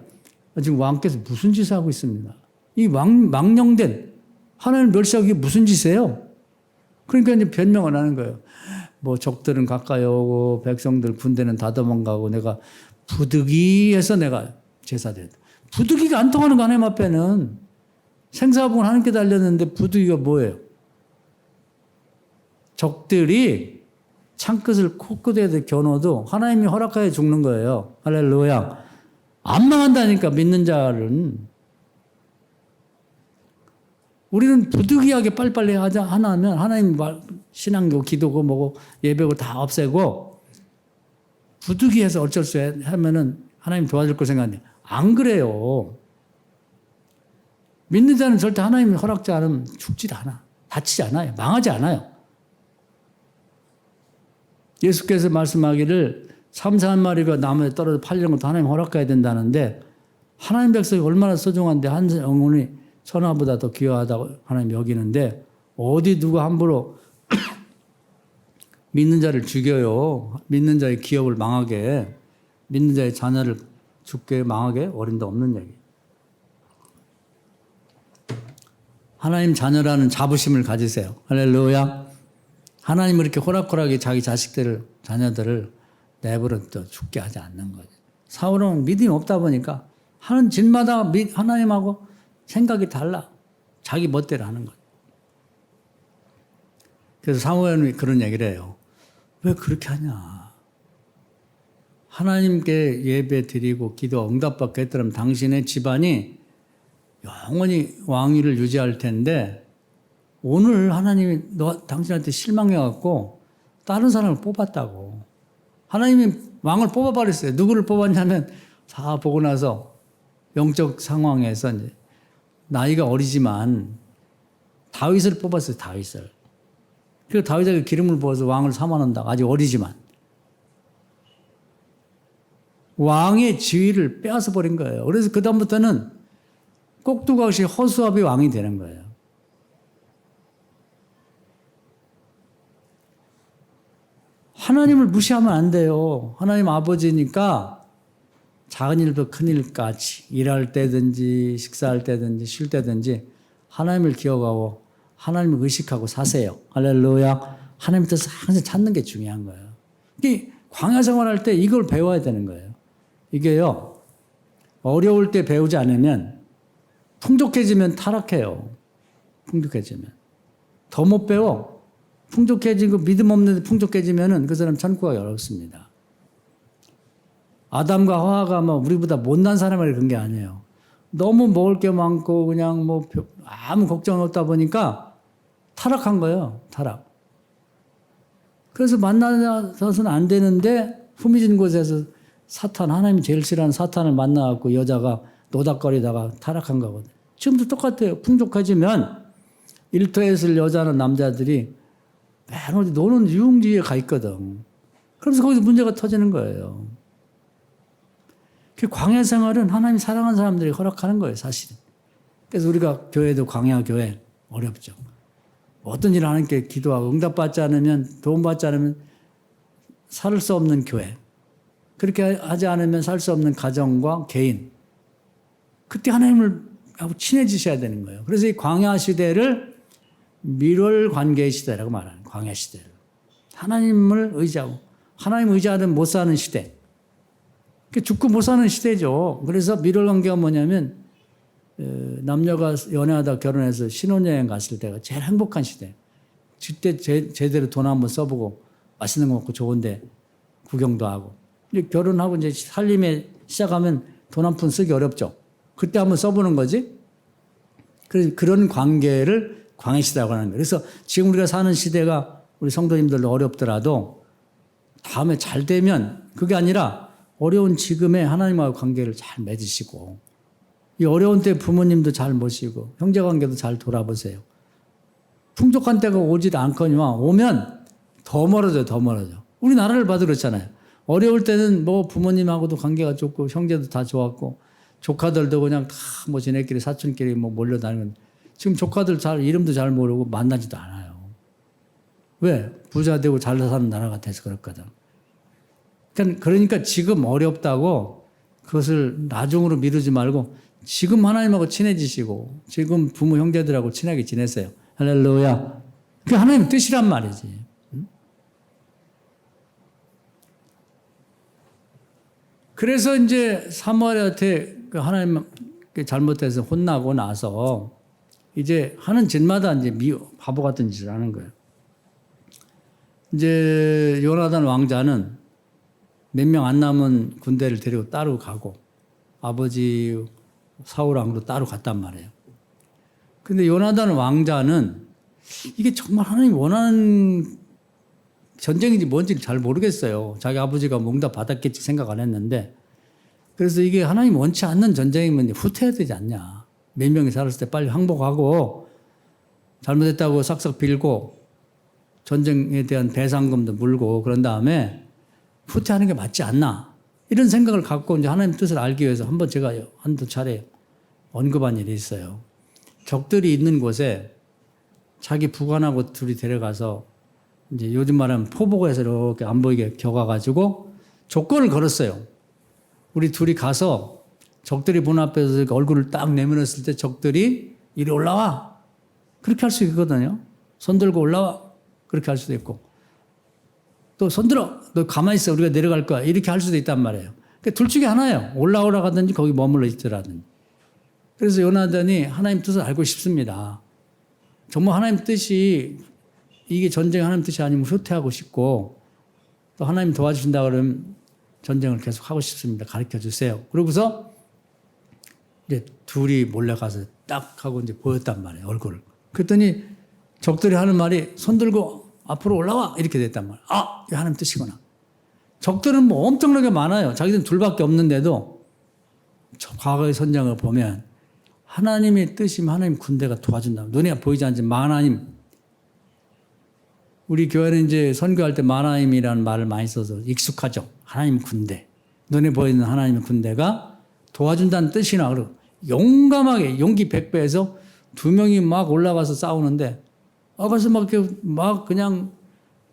지금 왕께서 무슨 짓을 하고 있습니다. 이 망령된 하나님을 멸시하고 이게 무슨 짓이에요? 그러니까 이제 변명을 하는 거예요. 뭐 적들은 가까이 오고 백성들 군대는 다 도망가고 내가 부득이해서 내가 제사 드렸다. 부득이가 안 통하는 거 하나님 앞에는. 생사복은 하나님께 달렸는데 부득이가 뭐예요? 적들이 창끝을 코끝에 겨눠도 하나님이 허락하여 죽는 거예요. 할렐루야. 안 망한다니까 믿는 자는. 우리는 부득이하게 빨리빨리 하면 하나님 신앙교 기도고 뭐고 예배고 다 없애고 부득이해서 어쩔 수 하면은 하나님 도와줄 거 생각하는데 안 그래요. 믿는 자는 절대 하나님이 허락지 않으면 죽지 않아. 다치지 않아요. 망하지 않아요. 예수께서 말씀하기를 삼사 한 마리가 나무에 떨어져 팔리는 것도 하나님 허락해야 된다는데 하나님 백성이 얼마나 소중한데 한 영혼이 천하보다 더 귀하다고 하나님 여기는데 어디 누가 함부로 믿는 자를 죽여요. 믿는 자의 기업을 망하게, 믿는 자의 자녀를 죽게 망하게 어림도 없는 얘기. 하나님 자녀라는 자부심을 가지세요. 할렐루야. 하나님은 이렇게 호락호락하게 자기 자식들을, 자녀들을 내버려 또 죽게 하지 않는 거죠. 사울은 믿음이 없다 보니까 하는 짓마다 하나님하고 생각이 달라. 자기 멋대로 하는 거죠. 그래서 사무엘이 그런 얘기를 해요. 왜 그렇게 하냐. 하나님께 예배 드리고 기도 응답받게 했더라면 당신의 집안이 영원히 왕위를 유지할 텐데 오늘 하나님이 당신한테 실망해갖고 다른 사람을 뽑았다고. 하나님이 왕을 뽑아버렸어요. 누구를 뽑았냐면 다 보고 나서 영적 상황에서 이제 나이가 어리지만 다윗을 뽑았어요. 다윗을. 그래서 다윗에게 기름을 부어서 왕을 삼아놓는다. 아직 어리지만. 왕의 지위를 빼앗아 버린 거예요. 그래서 그다음부터는 꼭두가 없이 허수아비 왕이 되는 거예요. 하나님을 무시하면 안 돼요. 하나님 아버지니까 작은 일도 큰 일까지 일할 때든지 식사할 때든지 쉴 때든지 하나님을 기억하고 하나님을 의식하고 사세요. 할렐루야. 하나님 뜻을 항상 찾는 게 중요한 거예요. 이게 광야 생활할 때 이걸 배워야 되는 거예요. 이게요. 어려울 때 배우지 않으면 풍족해지면 타락해요. 풍족해지면. 더 못 배워. 풍족해지고 믿음 없는데 풍족해지면은 그 사람 천국가 어렵습니다. 아담과 하와가 뭐 우리보다 못난 사람을 그런 게 아니에요. 너무 먹을 게 많고 그냥 뭐 아무 걱정 없다 보니까 타락한 거예요. 타락. 그래서 만나서는 안 되는데 후미진 곳에서 사탄, 하나님이 제일 싫어하는 사탄을 만나갖고 여자가 노닥거리다가 타락한 거거든요. 지금도 똑같아요. 풍족해지면 일터에 있을 여자는 남자들이 맨 어디 노는 유흥지에 가 있거든. 그러면서 거기서 문제가 터지는 거예요. 그 광야 생활은 하나님이 사랑하는 사람들이 허락하는 거예요, 사실은. 그래서 우리가 교회도 광야 교회 어렵죠. 어떤 일을 하나님께 기도하고 응답받지 않으면, 도움받지 않으면 살 수 없는 교회. 그렇게 하지 않으면 살 수 없는 가정과 개인. 그때 하나님을 하고 친해지셔야 되는 거예요. 그래서 이 광야 시대를 밀월 관계의 시대라고 말하는 광야 시대를. 하나님을 의지하고 하나님 의지하면 못 사는 시대. 죽고 못 사는 시대죠. 그래서 밀월 관계가 뭐냐면 남녀가 연애하다 결혼해서 신혼여행 갔을 때가 제일 행복한 시대. 그때 제대로 돈 한번 써보고 맛있는 거 먹고 좋은데 구경도 하고. 이제 결혼하고 이제 살림에 시작하면 돈 한 푼 쓰기 어렵죠. 그때 한번 써보는 거지. 그래서 그런 관계를 광야시대라고 하는 거예요. 그래서 지금 우리가 사는 시대가 우리 성도님들도 어렵더라도 다음에 잘 되면 그게 아니라 어려운 지금의 하나님과의 관계를 잘 맺으시고 이 어려운 때 부모님도 잘 모시고 형제관계도 잘 돌아보세요. 풍족한 때가 오지 않거니와 오면 더 멀어져요. 더 멀어져. 우리나라를 봐도 그렇잖아요. 어려울 때는 뭐 부모님하고도 관계가 좋고 형제도 다 좋았고 조카들도 그냥 다 뭐 지네끼리 사촌끼리 뭐 몰려다니는 지금 조카들 잘 이름도 잘 모르고 만나지도 않아요. 왜? 부자 되고 잘 사는 나라 같아서 그렇거든. 그러니까 지금 어렵다고 그것을 나중으로 미루지 말고 지금 하나님하고 친해지시고 지금 부모 형제들하고 친하게 지내세요. 할렐루야. 그게 하나님 뜻이란 말이지. 그래서 이제 사무엘한테 하나님 잘못해서 혼나고 나서 이제 하는 짓마다 이제 바보 같은 짓을 하는 거예요. 이제 요나단 왕자는 몇 명 안 남은 군대를 데리고 따로 가고 아버지 사울 왕도 따로 갔단 말이에요. 근데 요나단 왕자는 이게 정말 하나님 원하는 전쟁인지 뭔지 잘 모르겠어요. 자기 아버지가 뭐 응답 받았겠지 생각 안 했는데. 그래서 이게 하나님 원치 않는 전쟁이면 후퇴해야 되지 않냐. 몇 명이 살았을 때 빨리 항복하고 잘못했다고 싹싹 빌고 전쟁에 대한 배상금도 물고 그런 다음에 후퇴하는 게 맞지 않나. 이런 생각을 갖고 이제 하나님 뜻을 알기 위해서 한번 제가 한두 차례 언급한 일이 있어요. 적들이 있는 곳에 자기 부관하고 둘이 데려가서 이제 요즘 말하면 포복에서 이렇게 안 보이게 격아가지고 조건을 걸었어요. 우리 둘이 가서 적들이 본 앞에서 얼굴을 딱 내밀었을 때 적들이 이리 올라와. 그렇게 할 수 있거든요. 손 들고 올라와. 그렇게 할 수도 있고. 또 손 들어. 너 가만히 있어. 우리가 내려갈 거야. 이렇게 할 수도 있단 말이에요. 그러니까 둘 중에 하나예요. 올라오라 하든지 거기 머물러 있더라든지. 그래서 요나단이 하나님 뜻을 알고 싶습니다. 정말 하나님 뜻이 이게 전쟁 하나님 뜻이 아니면 후퇴하고 싶고 또 하나님 도와주신다 그러면 전쟁을 계속 하고 싶습니다. 가르쳐 주세요. 그러고서 이제 둘이 몰래 가서 딱 하고 이제 보였단 말이에요. 얼굴을. 그랬더니 적들이 하는 말이 손 들고 앞으로 올라와 이렇게 됐단 말이에요. 아, 이게 하나님 뜻이구나. 적들은 뭐 엄청나게 많아요. 자기들은 둘밖에 없는데도 과거의 선장을 보면 하나님의 뜻이면 하나님 군대가 도와준다. 눈에 보이지 않지만 마나임. 우리 교회는 이제 선교할 때 마나임이라는 말을 많이 써서 익숙하죠. 하나님 군대. 눈에 보이는 하나님의 군대가 도와준다는 뜻이나 그러고 용감하게 용기 100배에서 두 명이 막 올라가서 싸우는데 가서 막 그냥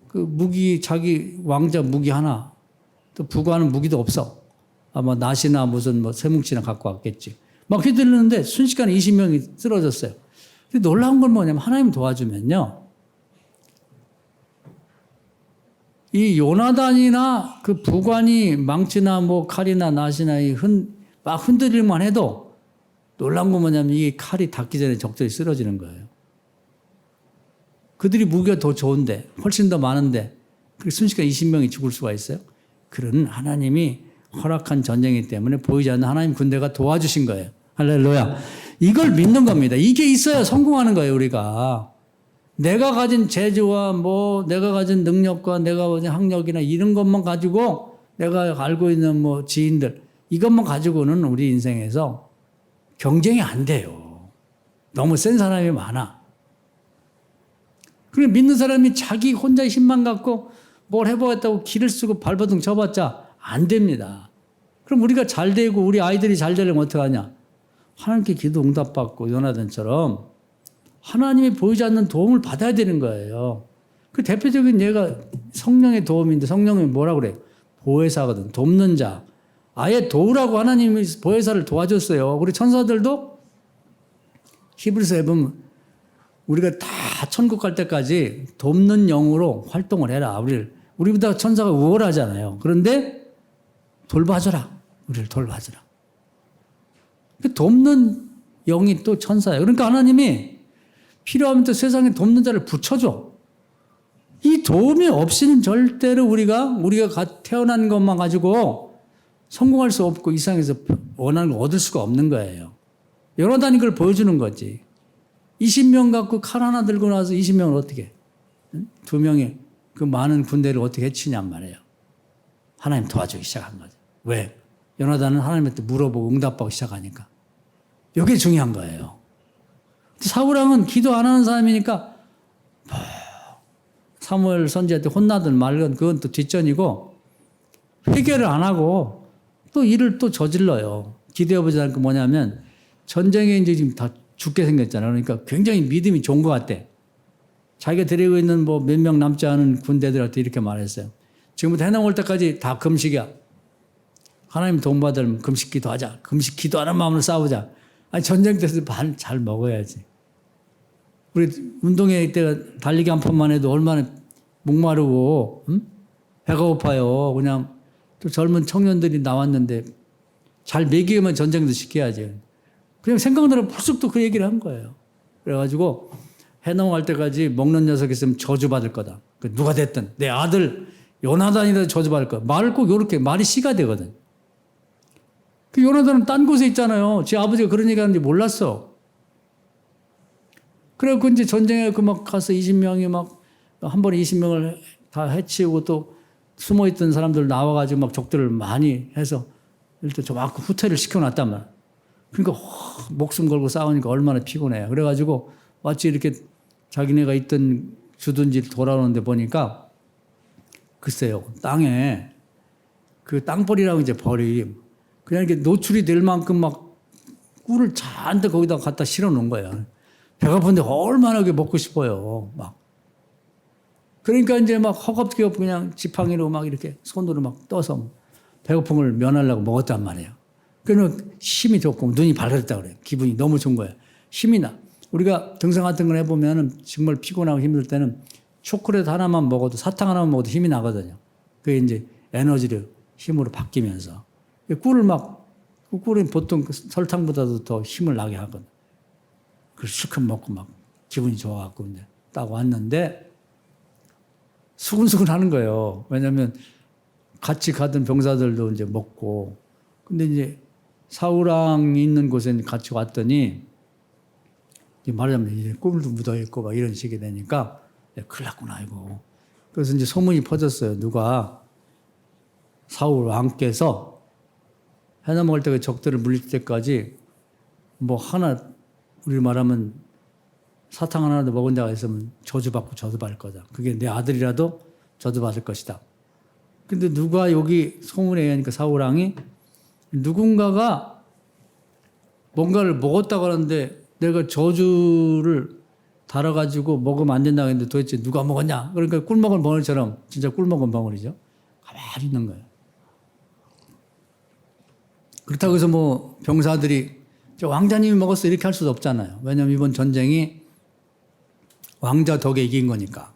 그 무기 자기 왕자 무기 하나 또 부과하는 무기도 없어. 아마 낫이나 무슨 뭐 쇠뭉치나 갖고 왔겠지. 막 휘둘르는데 순식간에 20명이 쓰러졌어요. 근데 놀라운 건 뭐냐면 하나님 도와주면요. 이 요나단이나 그 부관이 망치나 뭐 칼이나 낫이나 막 흔들릴만 해도 놀라운 건 뭐냐면 이 칼이 닿기 전에 적들이 쓰러지는 거예요. 그들이 무기가 더 좋은데 훨씬 더 많은데 순식간에 20명이 죽을 수가 있어요. 그런 하나님이 허락한 전쟁이기 때문에 보이지 않는 하나님 군대가 도와주신 거예요. 할렐루야. 이걸 믿는 겁니다. 이게 있어야 성공하는 거예요, 우리가. 내가 가진 재주와 뭐 내가 가진 능력과 내가 가진 학력이나 이런 것만 가지고 내가 알고 있는 뭐 지인들 이것만 가지고는 우리 인생에서 경쟁이 안 돼요. 너무 센 사람이 많아. 그리고 믿는 사람이 자기 혼자 힘만 갖고 뭘 해보겠다고 길을 쓰고 발버둥 쳐봤자 안 됩니다. 그럼 우리가 잘 되고 우리 아이들이 잘 되려면 어떡하냐? 하나님께 기도 응답받고 요나단처럼 하나님이 보이지 않는 도움을 받아야 되는 거예요. 그 대표적인 예가 성령의 도움인데 성령이 뭐라고 그래요? 보혜사거든. 돕는 자. 아예 도우라고 하나님이 보혜사를 도와줬어요. 우리 천사들도 히브리서에 보면 우리가 다 천국 갈 때까지 돕는 영으로 활동을 해라. 우리보다 천사가 우월하잖아요. 그런데 돌봐줘라. 우리를 돌봐줘라. 돕는 영이 또 천사예요. 그러니까 하나님이 필요하면 또 세상에 돕는 자를 붙여줘. 이 도움이 없이는 절대로 우리가 태어난 것만 가지고 성공할 수 없고 이 세상에서 원하는 걸 얻을 수가 없는 거예요. 요나단이 그걸 보여주는 거지. 20명 갖고 칼 하나 들고 나서 20명을 어떻게, 두 명이 그 많은 군대를 어떻게 해치냔 말이에요. 하나님 도와주기 시작한 거죠. 왜? 요나단은 하나님한테 물어보고 응답받고 시작하니까. 이게 중요한 거예요. 사울왕은 기도 안 하는 사람이니까 사무엘 선지한테 혼나든 말건 그건 또 뒷전이고 회개를 안 하고 또 일을 또 저질러요. 기도해보지 않고 뭐냐면 전쟁에 이제 지금 다 죽게 생겼잖아요. 그러니까 굉장히 믿음이 좋은 것 같대. 자기가 데리고 있는 뭐 몇 명 남지 않은 군대들한테 이렇게 말했어요. 지금부터 해넘을 때까지 다 금식이야. 하나님 도움 받으려면 금식 기도하자. 금식 기도하는 마음으로 싸우자. 아니 전쟁 때도 잘 먹어야지. 우리 운동회 때가 달리기 한 판만 해도 얼마나 목마르고 배가 고파요. 그냥 또 젊은 청년들이 나왔는데 잘 먹이면 전쟁도 시켜야지. 그냥 생각나면 벌써 또 그 얘기를 한 거예요. 그래가지고 해넘어갈 때까지 먹는 녀석 있으면 저주받을 거다. 누가 됐든 내 아들 요나단이라도 저주받을 거야. 말을 꼭 이렇게 말이 씨가 되거든. 그 요나단은 딴 곳에 있잖아요. 지 아버지가 그런 얘기 하는지 몰랐어. 그래갖고 이제 전쟁에 그 막 가서 20명이 막 한 번에 20명을 다 해치우고 또 숨어있던 사람들 나와가지고 막 적들을 많이 해서 일단 저 막 후퇴를 시켜놨단 말이야. 그러니까 목숨 걸고 싸우니까 얼마나 피곤해요. 그래가지고 마치 이렇게 자기네가 있던 주둔지를 돌아오는데 보니까 글쎄요, 땅에 그 땅벌이라고 이제 벌이 그냥 이렇게 노출이 될 만큼 막 꿀을 잔뜩 거기다 갖다 실어 놓은 거예요. 배가 고픈데 얼마나 그게 먹고 싶어요. 막. 그러니까 이제 막 허겁지겁 그냥 지팡이로 막 이렇게 손으로 막 떠서 배고픔을 면하려고 먹었단 말이에요. 그러면 힘이 좋고 눈이 밝아졌다 그래요. 기분이 너무 좋은 거예요. 힘이 나. 우리가 등산 같은 걸 해보면은 정말 피곤하고 힘들 때는 초콜릿 하나만 먹어도 사탕 하나만 먹어도 힘이 나거든요. 그게 이제 에너지로 힘으로 바뀌면서 꿀을 막 꿀은 보통 설탕보다도 더 힘을 나게 하거든. 그걸 실컷 먹고 막 기분이 좋아갖고 이제 딱 왔는데 수근수근 하는 거예요. 왜냐하면 같이 가던 병사들도 이제 먹고 근데 이제 사우랑이 있는 곳에 같이 왔더니 말하자면 이제 꿀도 묻어있고 막 이런 식이 되니까 큰일 났구나 이거. 그래서 이제 소문이 퍼졌어요. 누가 사울 왕께서 해나 먹을 때 적들을 물릴 때까지 뭐 하나 우리 말하면 사탕 하나라도 먹은 자가 있으면 저주받고 저주받을 거다. 그게 내 아들이라도 저주받을 것이다. 근데 누가 여기 소문에 의하니까 사울 왕이 누군가가 뭔가를 먹었다고 하는데 내가 저주를 달아가지고 먹으면 안 된다고 했는데 도대체 누가 먹었냐? 그러니까 꿀 먹은 벙어리처럼 진짜 꿀 먹은 벙어리죠. 가만히 있는 거예요. 그렇다고 해서 뭐 병사들이 저 왕자님이 먹었어 이렇게 할 수도 없잖아요. 왜냐하면 이번 전쟁이 왕자 덕에 이긴 거니까.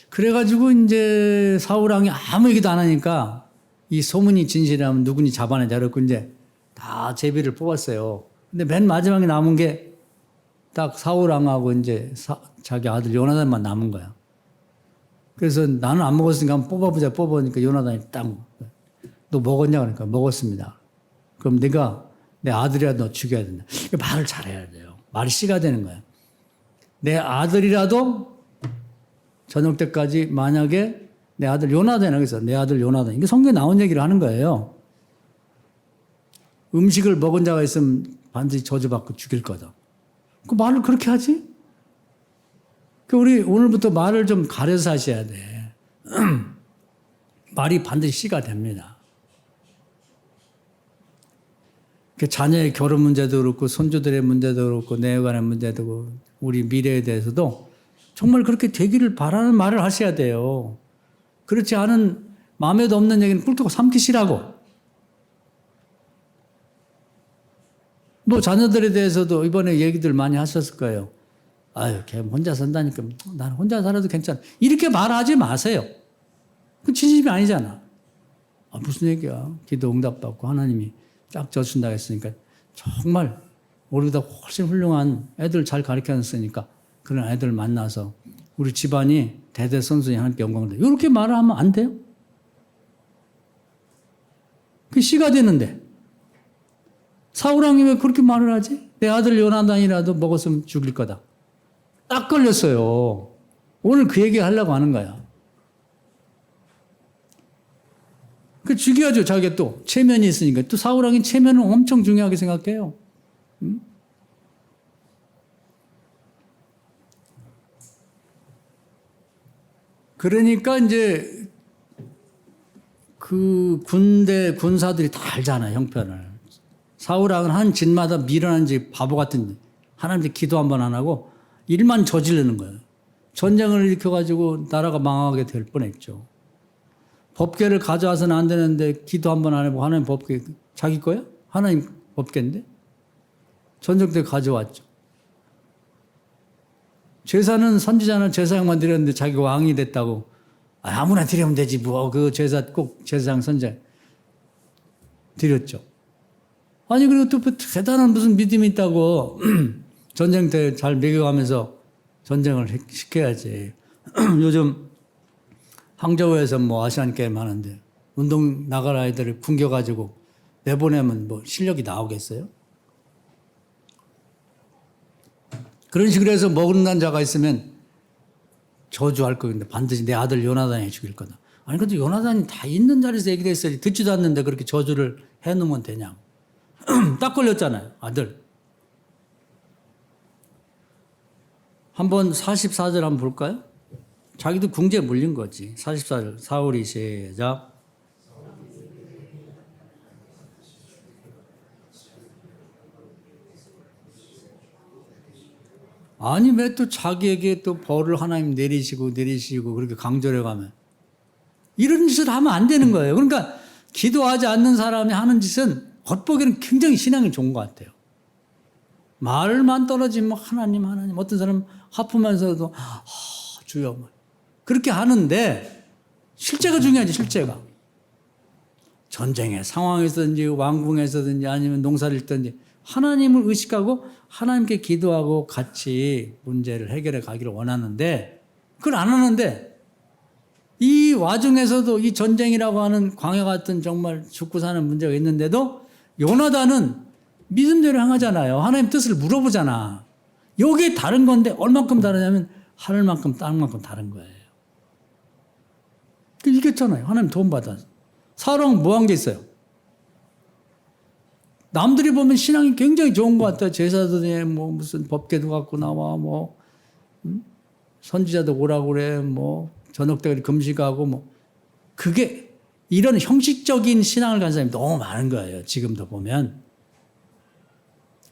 그래가지고 이제 사울왕이 아무 얘기도 안 하니까 이 소문이 진실이라면 누구니 잡아내자 그러고 이제 다 제비를 뽑았어요. 근데 맨 마지막에 남은 게 딱 사울왕하고 이제 자기 아들 요나단만 남은 거야. 그래서 나는 안 먹었으니까 한번 뽑아보니까 요나단이 딱 너 먹었냐 그러니까 먹었습니다. 그럼 네가 내 아들이라도 너 죽여야 된다. 말을 잘해야 돼요. 말이 씨가 되는 거야. 내 아들이라도 저녁 때까지 만약에 내 아들 요나단이라고 해서 내 아들 요나단 이게 성경에 나온 얘기를 하는 거예요. 음식을 먹은 자가 있으면 반드시 저주받고 죽일 거다. 그 말을 그렇게 하지? 그 우리 오늘부터 말을 좀 가려서 하셔야 돼. 말이 반드시 씨가 됩니다. 그 자녀의 결혼 문제도 그렇고 손주들의 문제도 그렇고 내여간의 문제도 그렇고 우리 미래에 대해서도 정말 그렇게 되기를 바라는 말을 하셔야 돼요. 그렇지 않은 마음에도 없는 얘기는 꿀떡 삼키시라고. 뭐 자녀들에 대해서도 이번에 얘기들 많이 하셨을 거예요. 아유, 걔 혼자 산다니까 나는 혼자 살아도 괜찮아. 이렇게 말하지 마세요. 그 진심이 아니잖아. 아, 무슨 얘기야. 기도 응답받고 하나님이 쫙 져준다고 했으니까 정말 우리보다 훨씬 훌륭한 애들 잘 가르쳐놨으니까 그런 애들 만나서 우리 집안이 대대손손이 하나님께 영광을 드려. 이렇게 말을 하면 안 돼요? 그게 씨가 되는데. 사울왕이 왜 그렇게 말을 하지? 내 아들 요나단이라도 먹었으면 죽일 거다. 딱 걸렸어요. 오늘 그 얘기 하려고 하는 거야. 그 죽여야죠. 자기가 또 체면이 있으니까. 또 사울왕이 체면을 엄청 중요하게 생각해요. 그러니까 이제 그 군사들이 다 알잖아요. 형편을. 사울왕은 한 짓마다 미련한지 바보 같은 하나님께 기도 한 번 안 하고 일만 저지르는 거예요. 전쟁을 일으켜가지고 나라가 망하게 될 뻔했죠. 법궤를 가져와서는 안 되는데 기도 한 번 안 해보고 하나님 법궤 자기 거야? 하나님 법궤인데? 전쟁 때 가져왔죠. 제사는 선지자는 제사장만 드렸는데 자기가 왕이 됐다고 아무나 드리면 되지 뭐 그 제사 꼭 제사장 선지자 드렸죠. 아니 그리고 또 대단한 무슨 믿음이 있다고 전쟁 때 잘 먹여가면서 전쟁을 시켜야지. 요즘 항저우에서 뭐 아시안 게임 하는데 운동 나갈 아이들을 굶겨가지고 내보내면 뭐 실력이 나오겠어요? 그런 식으로 해서 먹는 자가 있으면 저주할 거는데 반드시 내 아들 요나단이 죽일 거다. 아니 근데 요나단이 다 있는 자리에서 얘기를 했어야지. 듣지도 않는데 그렇게 저주를 해놓으면 되냐고. 딱 걸렸잖아요. 아들. 한번 44절 한번 볼까요? 자기도 궁지에 물린 거지. 44절 사울이 시작. 아니 왜 또 자기에게 또 벌을 하나님 내리시고 그렇게 강조해 가면 이런 짓을 하면 안 되는 거예요. 그러니까 기도하지 않는 사람이 하는 짓은 겉보기에는 굉장히 신앙이 좋은 것 같아요. 말만 떨어지면 하나님 어떤 사람은 하품하면서도 주여 그렇게 하는데 실제가 중요하지. 실제가 전쟁의 상황에서든지 왕궁에서든지 아니면 농사를 짓든지 하나님을 의식하고 하나님께 기도하고 같이 문제를 해결해 가기를 원하는데 그걸 안 하는데 이 와중에서도 이 전쟁이라고 하는 광야 같은 정말 죽고 사는 문제가 있는데도 요나단은 믿음대로 행하잖아요. 하나님 뜻을 물어보잖아. 이게 다른 건데 얼만큼 다르냐면 하늘만큼 땅만큼 다른 거예요. 이겼잖아요. 하나님 도움 받아서. 사울왕 뭐 한 게 있어요? 남들이 보면 신앙이 굉장히 좋은 것 같아요. 제사들이 뭐 무슨 법궤도 갖고 나와 선지자도 오라고 그래 저녁 때 금식하고 그게 이런 형식적인 신앙을 가진 사람이 너무 많은 거예요. 지금도 보면.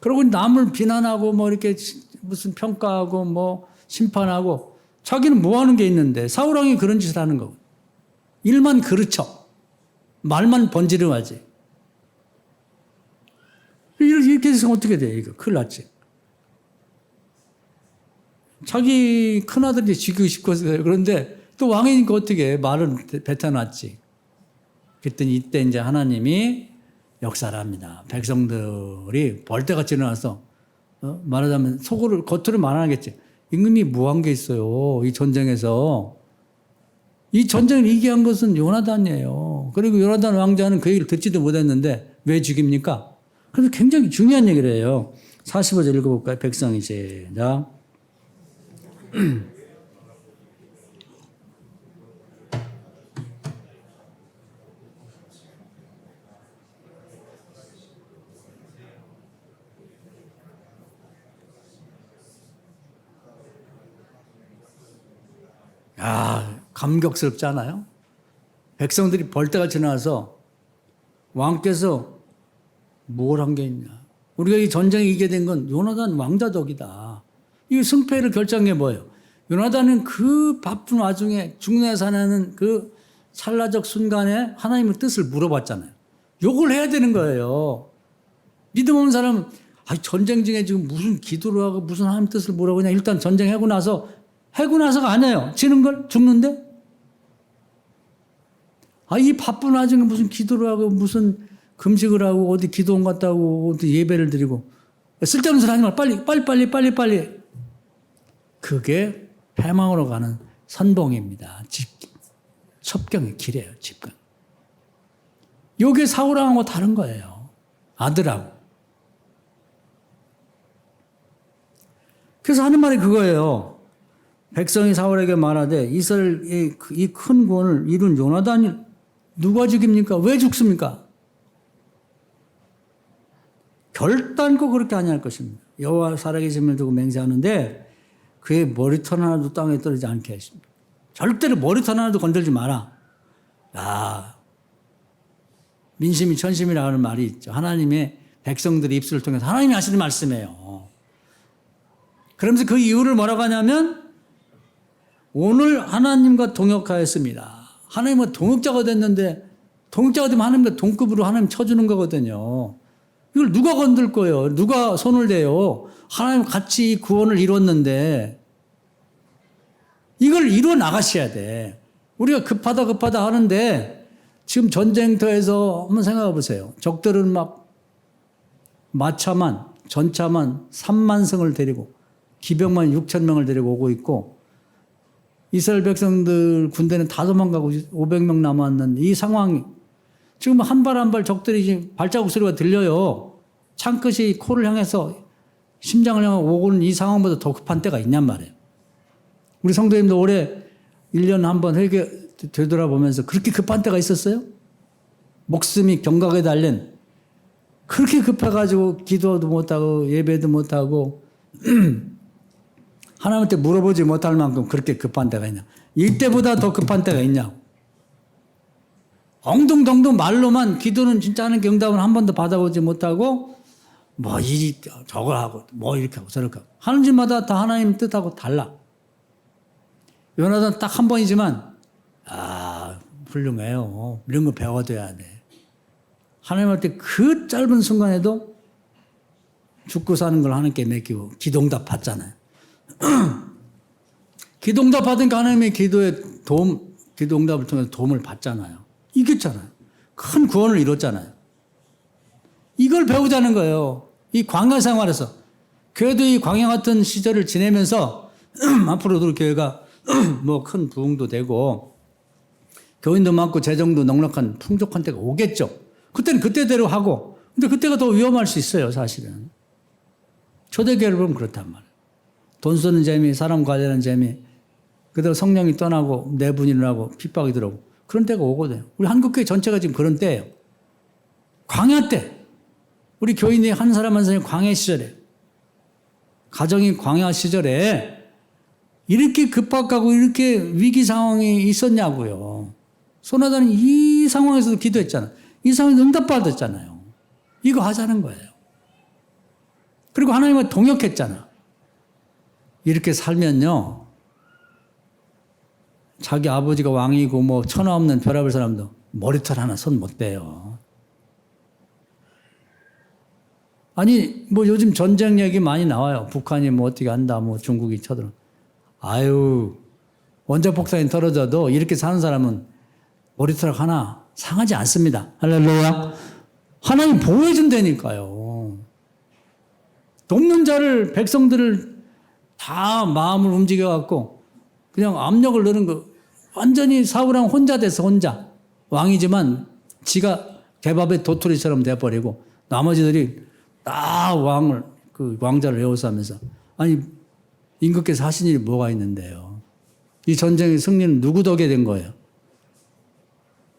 그리고 남을 비난하고 이렇게 무슨 평가하고 심판하고 자기는 뭐 하는 게 있는데 사울왕이 그런 짓을 하는 거고. 일만 그르쳐. 말만 번지르하지. 이렇게 해서 어떻게 돼? 이거 큰일 났지. 자기 큰아들이 죽이고 싶어서 그런데 또 왕이니까 어떻게 해? 말은 뱉어놨지. 그랬더니 이때 이제 하나님이 역사를 합니다. 백성들이 벌떼같이 일어나서 말하자면 겉으로 말하겠지. 임금이 뭐 한 게 있어요. 이 전쟁에서. 이 전쟁을 이기게 한 것은 요나단이에요. 그리고 요나단 왕자는 그 얘기를 듣지도 못했는데 왜 죽입니까? 그래서 굉장히 중요한 얘기를 해요. 45절 읽어볼까요? 백성이 시작. 감격스럽지 않아요? 백성들이 벌떼같이 나와서 왕께서 뭘 한 게 있냐. 우리가 이 전쟁에 이기게 된 건 요나단 왕자 덕이다. 이 승패를 결정한 게 뭐예요? 요나단은 그 바쁜 와중에 중내에 사는 그 찰나적 순간에 하나님의 뜻을 물어봤잖아요. 요걸 해야 되는 거예요. 믿음 없는 사람은 전쟁 중에 지금 무슨 기도를 하고 무슨 하나님 뜻을 물어보냐. 일단 전쟁하고 나서가 아니에요. 지는 걸 죽는데? 이 바쁜 와중에 무슨 기도를 하고 무슨 금식을 하고 어디 기도원 갔다고 어디 예배를 드리고 쓸데없는 소리 하지 말고 빨리. 그게 패망으로 가는 선봉입니다. 첩경의 길이에요. 집경. 요게 사울왕하고 다른 거예요. 아들하고. 그래서 하는 말이 그거예요. 백성이 사울에게 말하되 이스라엘의 이 큰 구원을 이룬 요나단이 누가 죽입니까? 왜 죽습니까? 결단코 그렇게 아니할 것입니다. 여호와 살아계심을 두고 맹세하는데 그의 머리털 하나도 땅에 떨어지지 않게 하십니다. 절대로 머리털 하나도 건들지 마라. 민심이 천심이라고 하는 말이 있죠. 하나님의 백성들의 입술을 통해서 하나님이 하시는 말씀이에요. 그러면서 그 이유를 뭐라고 하냐면 오늘 하나님과 동역하였습니다. 하나님과 동역자가 됐는데 동역자가 되면 하나님과 동급으로 하나님 쳐주는 거거든요. 이걸 누가 건들 거예요? 누가 손을 대요? 하나님 같이 구원을 이뤘는데 이걸 이루어 나가셔야 돼. 우리가 급하다 하는데 지금 전쟁터에서 한번 생각해 보세요. 적들은 막 마차만 전차만 3만 성을 데리고 기병만 6천 명을 데리고 오고 있고 이스라엘 백성들 군대는 다 도망가고 500명 남았는 이 상황이 지금 한 발 한 발 적들이 지금 발자국 소리가 들려요. 창끝이 코를 향해서 심장을 향해 오고는 이 상황보다 더 급한 때가 있냔 말이에요. 우리 성도님도 올해 1년 한번 회개 되돌아보면서 그렇게 급한 때가 있었어요? 목숨이 경각에 달린 그렇게 급해가지고 기도도 못하고 예배도 못하고 하나님한테 물어보지 못할 만큼 그렇게 급한 때가 있냐? 이때보다 더 급한 때가 있냐고. 엉뚱덩둥 말로만 기도는 진짜 하는 응답은 한 번도 받아보지 못하고 뭐 이리 저걸 하고 뭐 이렇게 하고 저렇게 하고 하는 짓마다 다 하나님 뜻하고 달라. 요나단 딱 한 번이지만 훌륭해요. 이런 거 배워둬야 돼. 하나님한테 그 짧은 순간에도 죽고 사는 걸 하나님께 맡기고 기도응답 받잖아요. 기도응답 받으니까 하나님의 기도에 기도응답을 통해서 도움을 받잖아요. 이겼잖아요. 큰 구원을 이뤘잖아요. 이걸 배우자는 거예요. 이 광야 생활에서. 교회도 이 광야 같은 시절을 지내면서 앞으로도 교회가 뭐 큰 부흥도 되고 교인도 많고 재정도 넉넉한 풍족한 때가 오겠죠. 그때는 그때대로 하고 근데 그때가 더 위험할 수 있어요. 사실은. 초대교회를 보면 그렇단 말이에요. 돈 쓰는 재미, 사람 관리하는 재미 그대로 성령이 떠나고 내분이 일어나고 핍박이 들어오고 그런 때가 오거든요. 우리 한국교회 전체가 지금 그런 때예요. 광야 때 우리 교인이 한 사람 한 사람이 광야 시절에 가정이 광야 시절에 이렇게 급박하고 이렇게 위기 상황이 있었냐고요. 소나단은 이 상황에서도 기도했잖아요. 이 상황에서 응답받았잖아요. 이거 하자는 거예요. 그리고 하나님과 동역했잖아. 이렇게 살면요. 자기 아버지가 왕이고 뭐 천하 없는 별아볼 사람도 머리털 하나 손 못 대요. 아니 뭐 요즘 전쟁 얘기 많이 나와요. 북한이 뭐 어떻게 한다 뭐 중국이 쳐들어. 아유 원자폭탄이 떨어져도 이렇게 사는 사람은 머리털 하나 상하지 않습니다. 할렐루야. 하나님 보호해 준다니까요. 돕는 자를 백성들을 다 마음을 움직여 갖고 그냥 압력을 넣는 거 완전히 사울왕 혼자 돼서 혼자 왕이지만 지가 개밥의 도토리처럼 돼버리고 나머지들이 다 왕을 그 왕자를 외워서하면서 아니 임금께서 하신 일이 뭐가 있는데요. 이 전쟁의 승리는 누구 덕에 된 거예요.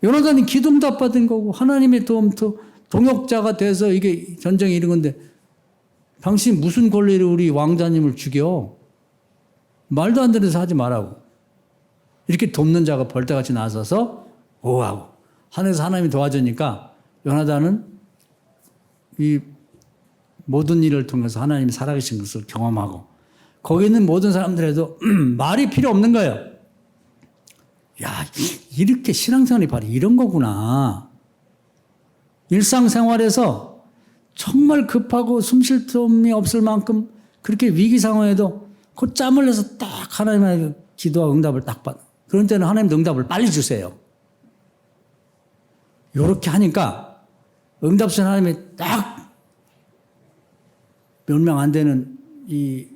요나단이 기도응답 받은 거고 하나님의 도움도 동역자가 돼서 이게 전쟁이 이런 건데 당신 무슨 권리로 우리 왕자님을 죽여? 말도 안 되는 데서 하지 말라고. 이렇게 돕는 자가 벌떼같이 나서서 오하고 하늘에서 하나님이 도와주니까 요나단은 이 모든 일을 통해서 하나님이 살아계신 것을 경험하고 거기 있는 모든 사람들에도 말이 필요 없는 거예요. 야, 이렇게 신앙생활이 바로 이런 거구나. 일상생활에서 정말 급하고 숨 쉴 틈이 없을 만큼 그렇게 위기 상황에도 그 짬을 내서 딱 하나님의 기도와 응답을 딱 받아. 그런 때는 하나님도 응답을 빨리 주세요. 이렇게 하니까 응답 주신 하나님이 딱 몇 명 안 되는 이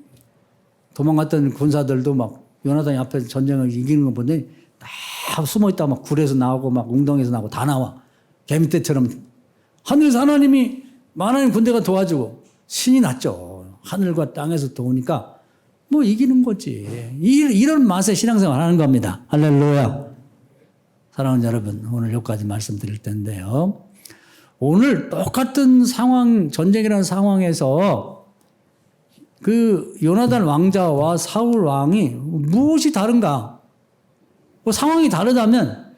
도망갔던 군사들도 막 요나단이 앞에서 전쟁을 이기는 거 보니 다 숨어있다가 막 굴에서 나오고 막 웅덩이에서 나오고 다 나와. 개미떼처럼. 하늘에서 하나님이 많은 군대가 도와주고 신이 났죠. 하늘과 땅에서 도우니까 뭐 이기는 거지. 이런 맛에 신앙생활 하는 겁니다. 할렐루야. 사랑하는 여러분, 오늘 여기까지 말씀드릴 텐데요. 오늘 똑같은 상황, 전쟁이라는 상황에서 그 요나단 왕자와 사울 왕이 무엇이 다른가? 뭐 상황이 다르다면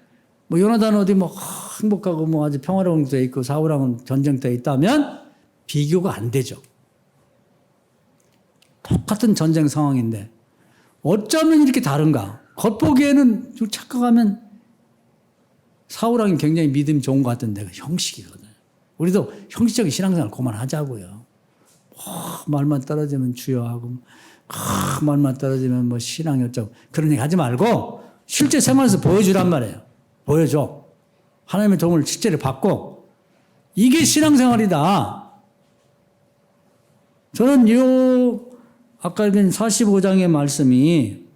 뭐 요나단은 어디 뭐 행복하고 뭐 아주 평화로운 데 있고 사울 왕은 전쟁터에 있다면 비교가 안 되죠. 똑같은 전쟁 상황인데 어쩌면 이렇게 다른가? 겉보기에는 좀 착각하면 사울 왕이 굉장히 믿음이 좋은 것 같은데 형식이거든요. 우리도 형식적인 신앙생활 그만하자고요. 말만 떨어지면 주여 하고 말만 떨어지면 뭐 신앙이 어쩌고 그런 얘기 하지 말고 실제 생활에서 보여주란 말이에요. 보여줘. 하나님의 도움을 실제로 받고 이게 신앙생활이다. 저는 아까 읽은 45장의 말씀이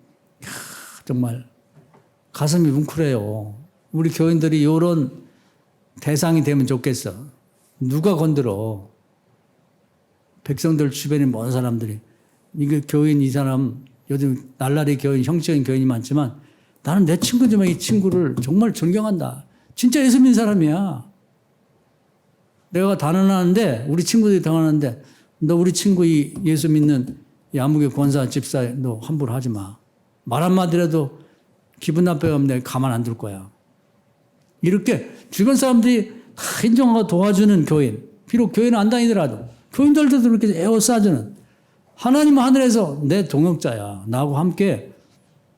정말 가슴이 뭉클해요. 우리 교인들이 이런 대상이 되면 좋겠어. 누가 건드려. 백성들 주변에 먼 사람들이 이게 교인 이 사람 요즘 날라리 교인, 형식적인 교인이 많지만 나는 내 친구지만 이 친구를 정말 존경한다. 진짜 예수 믿는 사람이야. 내가 단언하는데 우리 친구들이 당하는데 너 우리 친구 이 예수 믿는 이 아무개 권사 집사 너 함부로 하지 마. 말 한마디라도 기분 나빠하면 내가 가만 안 둘 거야. 이렇게 주변 사람들이 다 인정하고 도와주는 교인. 비록 교인은 안 다니더라도 교인들도 그렇게 에워싸주는 하나님 하늘에서 내 동역자야. 나하고 함께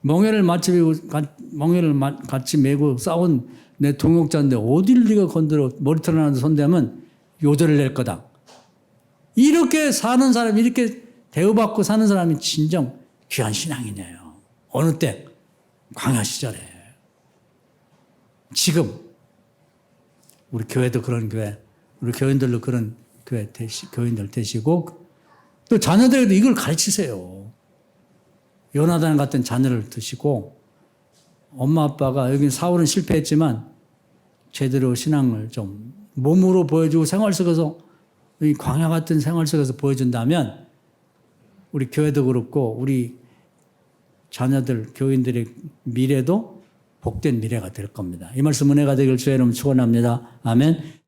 멍에를 같이 메고 싸운 내 동역자인데 어딜 네가 건드려 머리털 하나 손대면 요절을 낼 거다. 이렇게 사는 사람, 이렇게 대우받고 사는 사람이 진정 귀한 신앙이네요. 어느 때? 광야 시절에. 지금 우리 교회도 그런 교회, 우리 교인들도 그런 교회 교인들 되시고 또 자녀들에도 이걸 가르치세요. 요나단 같은 자녀를 두시고 엄마 아빠가 여기 사울은 실패했지만 제대로 신앙을 좀 몸으로 보여주고 생활 속에서 이 광야 같은 생활 속에서 보여준다면 우리 교회도 그렇고 우리 자녀들, 교인들의 미래도 복된 미래가 될 겁니다. 이 말씀 은혜가 되길 주의 이름으로 축원합니다. 아멘.